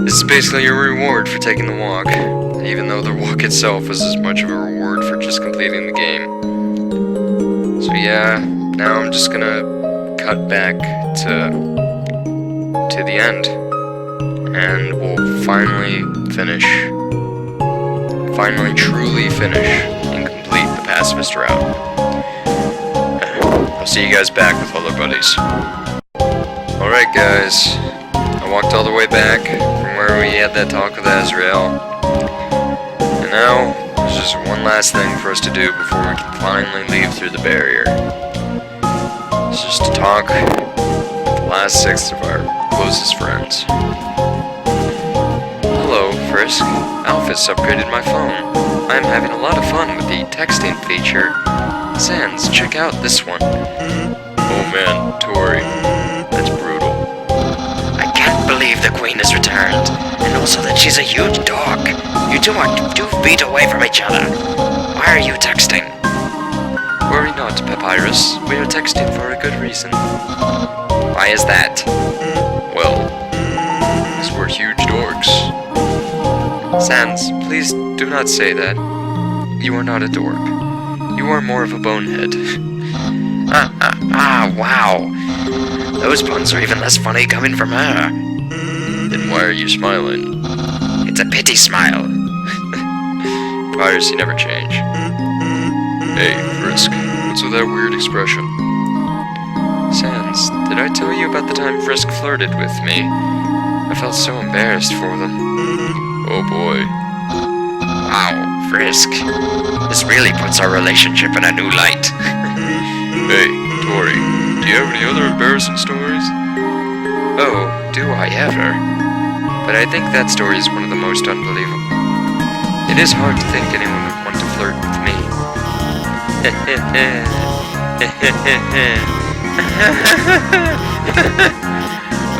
this is basically your reward for taking the walk, even though the walk itself was as much of a reward for just completing the game. So yeah, now I'm just gonna cut back to the end, and we'll finally truly finish and complete the Pacifist route. I'll see you guys back with other buddies. Alright guys, I walked all the way back from where we had that talk with Azrael, and now there's just one last thing for us to do before we can finally leave through the barrier. It's just to talk with the last 6 of our closest friends. Hello, Frisk. Alphys upgraded my phone. I'm having a lot of fun with the texting feature. Sans, check out this one. Oh man, Tori. That's brutal.
I can't believe the Queen has returned, and also that she's a huge dog. You two are 2 feet away from each other. Why are you texting?
Worry not, Papyrus. We are texting for a good reason.
Why is that?
Well, because we're huge dorks. Sans, please do not say that. you are not a dork. You are more of a bonehead.
Wow. Those puns are even less funny coming from her.
Then why are you smiling?
It's a pity smile.
Piracy never change. Hey, Frisk, what's with that weird expression?
Sans, did I tell you about the time Frisk flirted with me? I felt so embarrassed for them.
Oh boy.
Wow, Frisk. This really puts our relationship in a new light.
Hey, Tori, do you have any other embarrassing stories?
Oh, do I ever? But I think that story is one of the most unbelievable. It is hard to think anyone would want to flirt with me.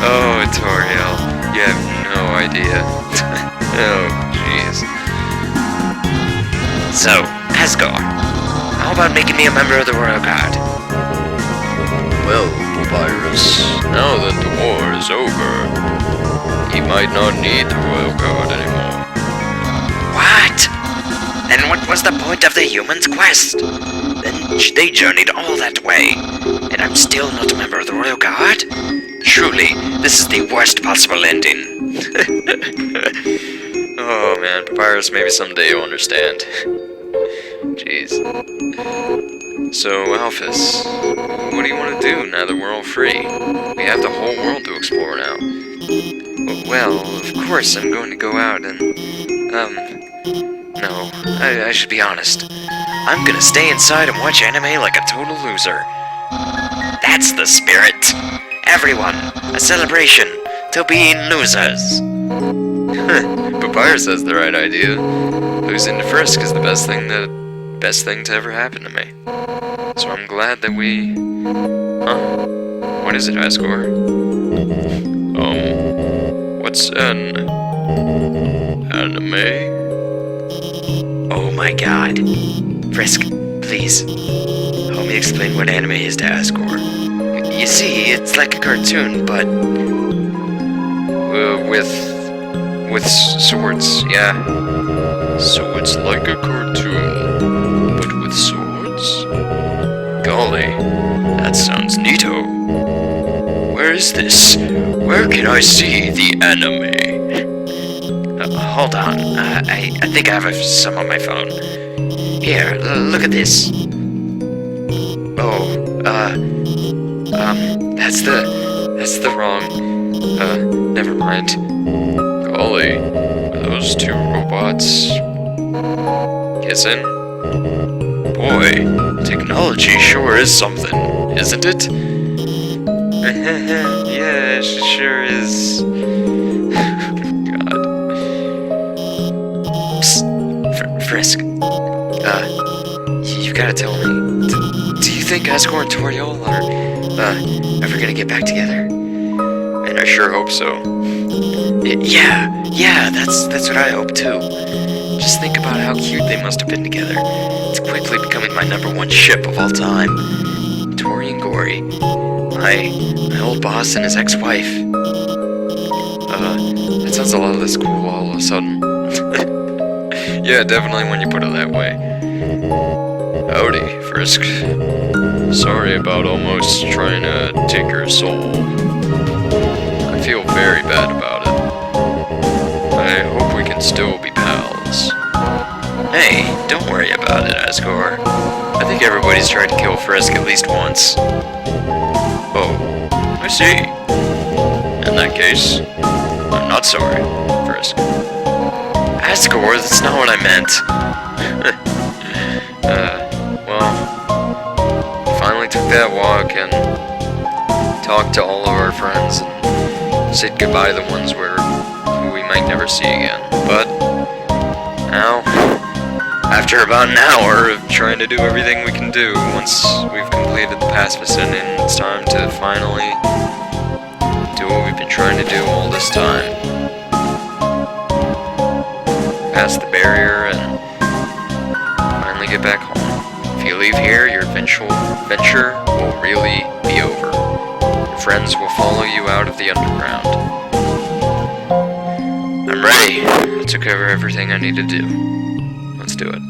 Oh, Toriel, you have no idea. Oh, jeez.
So, Asgore, how about making me a member of the Royal Guard?
Well, Papyrus, now that the war is over, he might not need the Royal Guard anymore.
What? Then what was the point of the humans' quest? Then they journeyed all that way, and I'm still not a member of the Royal Guard? Truly, this is the worst possible ending.
Oh man, Papyrus, maybe someday you'll understand. Jeez. So, Alphys, what do you want to do now that we're all free? We have the whole world to explore now. Well, of course I'm going to go out and, no, I should be honest. I'm gonna stay inside and watch anime like a total loser.
That's the spirit. Everyone, a celebration to being losers.
Papyrus has the right idea. Losing to Frisk is the best thing to ever happen to me. So I'm glad that we... Huh? What is it, Asgore?
What's an... anime?
Oh my god. Frisk, please, help me explain what anime is to Asgore. You see, it's like a cartoon, but...
with swords, yeah.
So it's like a cartoon, but with swords? Golly, that sounds neato. Where is this? Where can I see the anime?
Hold on, I think I have some on my phone. Here, look at this.
Oh, that's the wrong, never mind.
Golly, are those two robots kissing? Boy, technology sure is something, isn't it?
Yeah, it sure is. God. Psst, Frisk. You gotta tell me. Do you think Asgore and Toriel are, ever gonna get back together?
And I sure hope so.
Yeah, that's what I hope too. Just think about how cute they must have been together. It's quickly becoming my #1 ship of all time. Tori and Gory. My old boss and his ex-wife. That sounds a lot less cool all of a sudden.
Yeah, definitely when you put it that way. Howdy, Frisk. Sorry about almost trying to take your soul. I feel very bad about it. I hope we can still be pals.
Hey, don't worry about it, Asgore.
I think everybody's tried to kill Frisk at least once.
Oh, I see. In that case, I'm not sorry, Frisk.
Asgore, that's not what I meant. Well, finally took that walk and talked to all of our friends and said goodbye to the ones who we might never see again. But now, after about an hour of trying to do everything we can do, once we've completed the Pacifist ending, it's time to finally do what we've been trying to do all this time. Pass the barrier and finally get back home. If you leave here, your venture will really be over. Your friends will follow you out of the underground. I'm ready. I took over everything I need to do. Let's do it.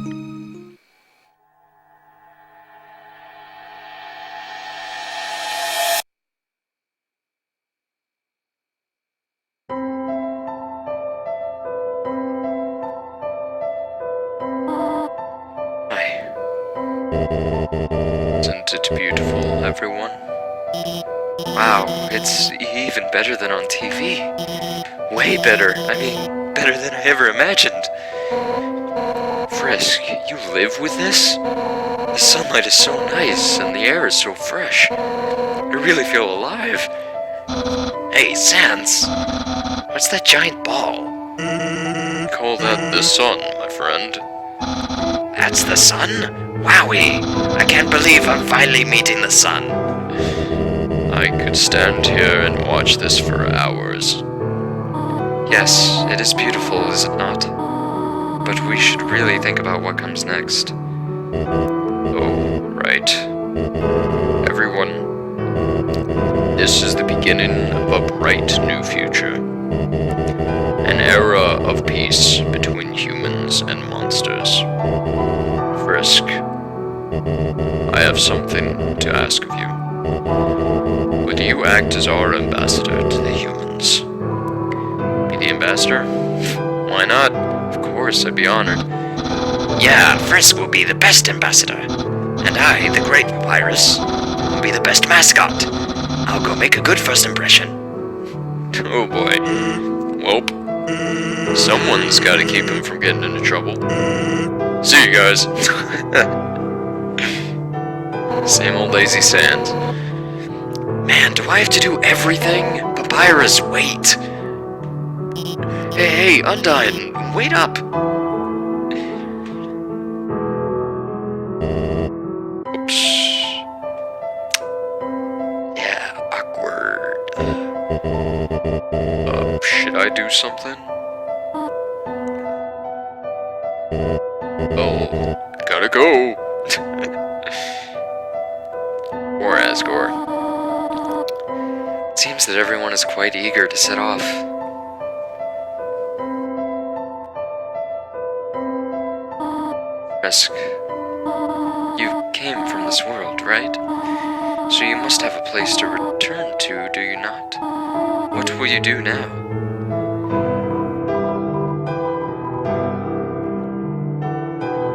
quite beautiful, everyone.
Wow, it's even better than on TV. Way better. I mean, better than I ever imagined. Frisk, you live with this? The sunlight is so nice, and the air is so fresh. I really feel alive. Hey, Sans! What's that giant ball?
Call that the sun, my friend.
That's the sun? Wowie! I can't believe I'm finally meeting the sun.
I could stand here and watch this for hours.
Yes, it is beautiful, is it not? But we should really think about what comes next.
Oh, right. Everyone, this is the beginning of a bright new future. An era of peace between humans and monsters. Frisk, I have something to ask of you. Would you act as our ambassador to the humans? Be the ambassador? Why not? Of course, I'd be honored.
Yeah, Frisk will be the best ambassador. And I, the great Papyrus, will be the best mascot. I'll go make a good first impression.
Oh boy. Welp. Someone's gotta keep him from getting into trouble. See you guys. Same old lazy Sans.
Man, do I have to do everything? Papyrus, wait! Hey, Undyne, wait up!
Oops.
Yeah, awkward.
Should I do something? Oh, gotta go. Or Asgore.
It seems that everyone is quite eager to set off. Frisk, you came from this world, right? So you must have a place to return to, do you not? What will you do now?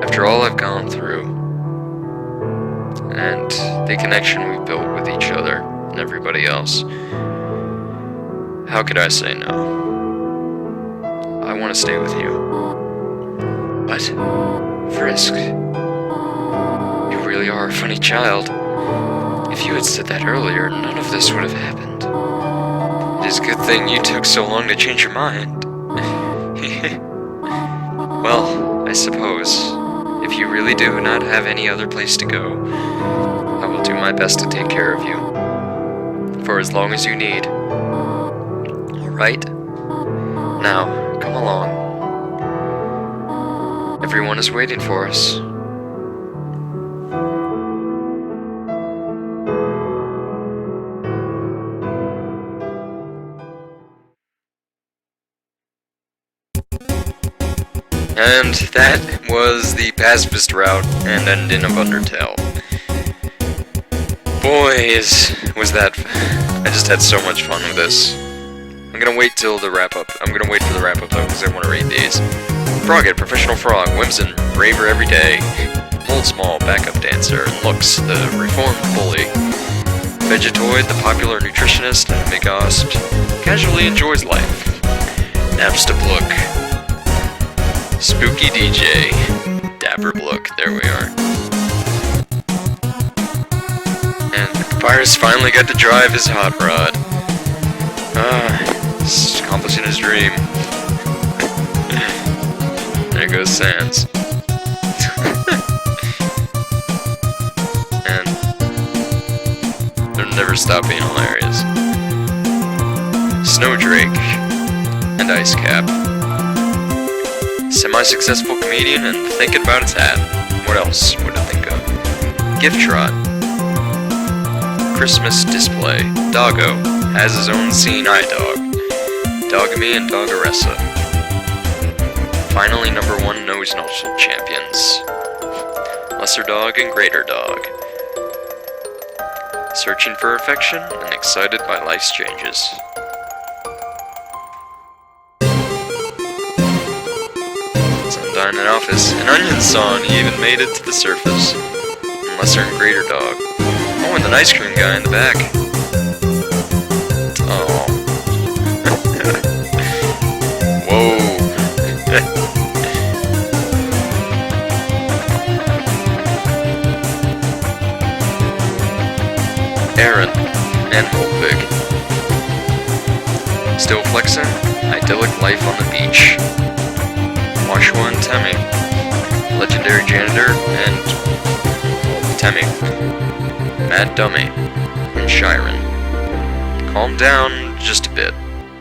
After all I've gone through, and the connection we've built with each other and everybody else, how could I say no? I want to stay with you. But, Frisk, you really are a funny child. If you had said that earlier, none of this would have happened. It is a good thing you took so long to change your mind. Well, I suppose, if you really do not have any other place to go, I will do my best to take care of you. For as long as you need. Alright? Now, come along. Everyone is waiting for us. And that was the Pacifist route and ending of Undertale. Boy, was that... I just had so much fun with this. I'm gonna wait till the wrap-up. I'm gonna wait for the wrap-up though, because I want to read these. Frogget, Professional Frog, Whimsun, Braver Every Day, Old Small, Backup Dancer, Lux, the Reformed Bully, Vegetoid, the Popular Nutritionist, and Megast, Casually Enjoys Life, Napstablook, Spooky DJ, Dapper Blook, there we are. And Papyrus finally got to drive his hot rod. He's accomplishing his dream. There goes Sans. And they'll never stop being hilarious. Snowdrake and Ice Cap. Semi-successful comedian and thinking about its hat. What else would I think of? Gift Trot. Christmas Display. Doggo has his own scene eye dog. Dogamy and Doggeressa. Finally, number 1 Nose Notchel champions. Lesser Dog and Greater Dog. Searching for affection and excited by life's changes. Sundyne in office. An onion song, he even made it to the surface. And Lesser and Greater Dog.
with an ice cream guy in the back. Oh. Whoa. Aaron and Holtvig. Still flexing, idyllic life on the beach. Washua and Temmie. Legendary janitor and Temmie. Mad Dummy and Shiren. Calm down just a bit.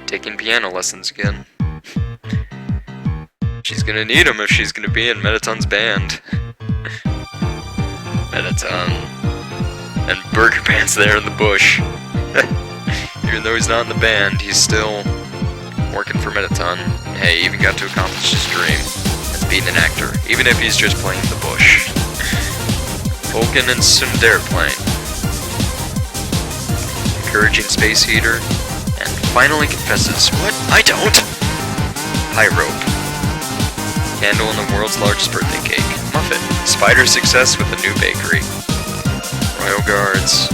Taking piano lessons again. She's gonna need him if she's gonna be in Mettaton's band. Mettaton. And Burger Pants there in the bush. Even though he's not in the band, he's still working for Mettaton. Hey, he even got to accomplish his dream. That's being an actor, even if he's just playing the bush. Vulcan and Sundare playing. Encouraging Space Heater, and finally confesses, what? I don't! High Rope. Candle in the world's largest birthday cake. Muffet. Spider success with the new bakery. Royal Guards.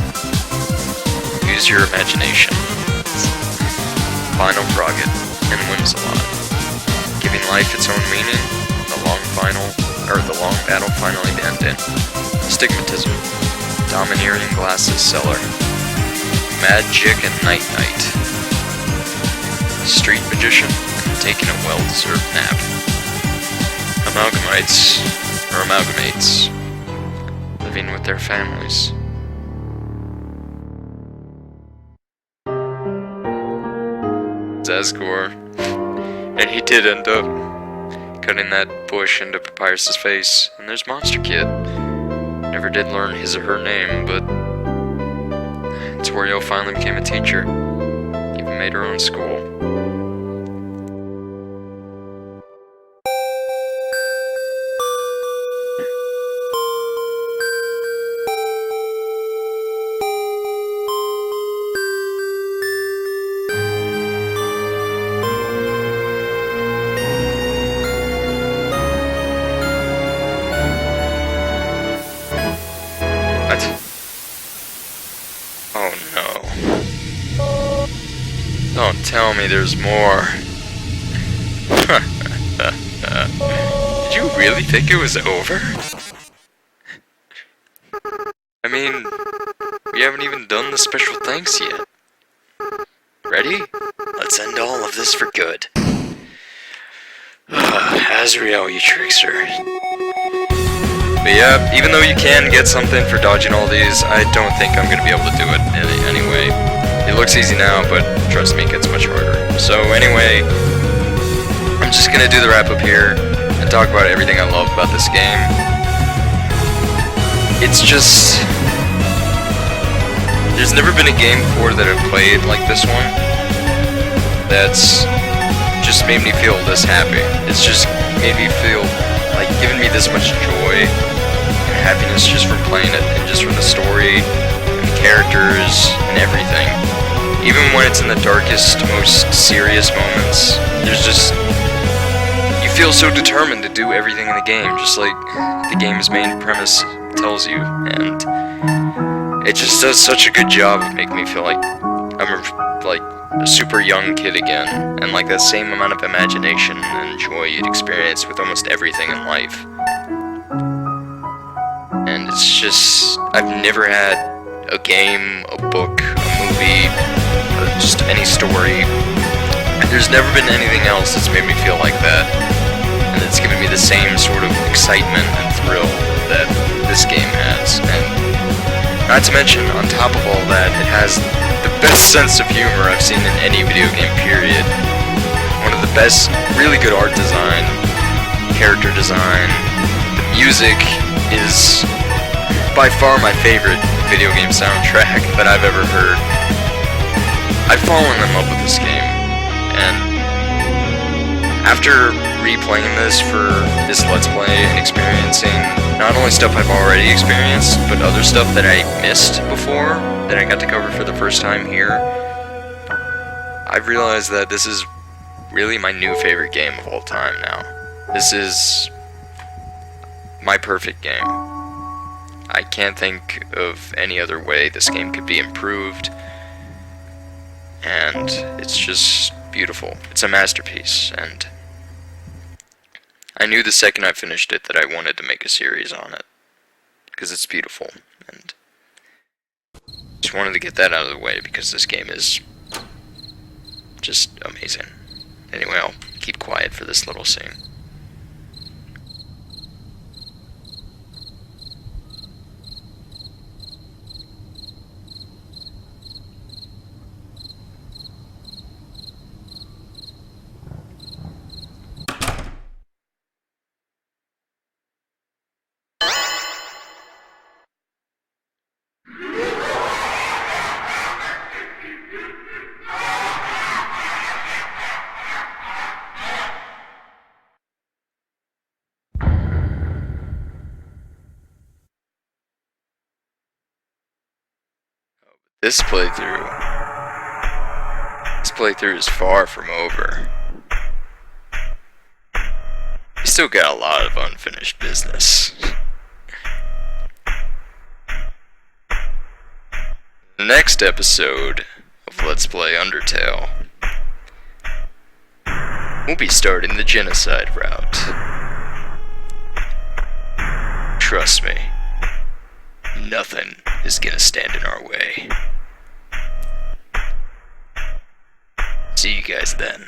Use your imagination. Final Frogget and Whimsalot. Giving life its own meaning. The long battle finally ending. Stigmatism. Domineering glasses seller. Magic and Night Night. Street magician taking a well-deserved nap. Amalgamates. Living with their families. Zazgor. And he did end up cutting that bush into Papyrus's face. And there's Monster Kid. Never did learn his or her name, but Torio finally became a teacher. Even made her own school. Oh no. Don't tell me there's more. Did you really think it was over? I mean, we haven't even done the special thanks yet. Ready? Let's end all of this for good. Azrael, you trickster. But yeah, even though you can get something for dodging all these, I don't think I'm going to be able to do it anyway. It looks easy now, but trust me, it gets much harder. So anyway, I'm just going to do the wrap up here and talk about everything I love about this game. It's just... there's never been a game before that I've played like this one that's just made me feel this happy. It's just made me feel like giving me this much joy and happiness just from playing it, and just from the story and the characters and everything. Even when it's in the darkest, most serious moments, there's just... you feel so determined to do everything in the game, just like the game's main premise tells you, and it just does such a good job of making me feel like I'm a super young kid again, and like that same amount of imagination and joy you'd experience with almost everything in life. And it's just, I've never had a game, a book, a movie, just any story. There's never been anything else that's made me feel like that, and it's given me the same sort of excitement and thrill that this game has. And not to mention, on top of all that, it has the best sense of humor I've seen in any video game, period. One of the best, really good art design, character design. The music is by far my favorite video game soundtrack that I've ever heard. I've fallen in love with this game, and after replaying this for this Let's Play and experiencing not only stuff I've already experienced, but other stuff that I missed before, that I got to cover for the first time here, I've realized that this is really my new favorite game of all time now. This is my perfect game. I can't think of any other way this game could be improved, and it's just beautiful. It's a masterpiece, and I knew the second I finished it that I wanted to make a series on it, because it's beautiful, and just wanted to get that out of the way because this game is just amazing. Anyway, I'll keep quiet for this little scene. This playthrough is far from over. You still got a lot of unfinished business. The next episode of Let's Play Undertale, we'll be starting the genocide route. Trust me, nothing is gonna stand in our way. See you guys then.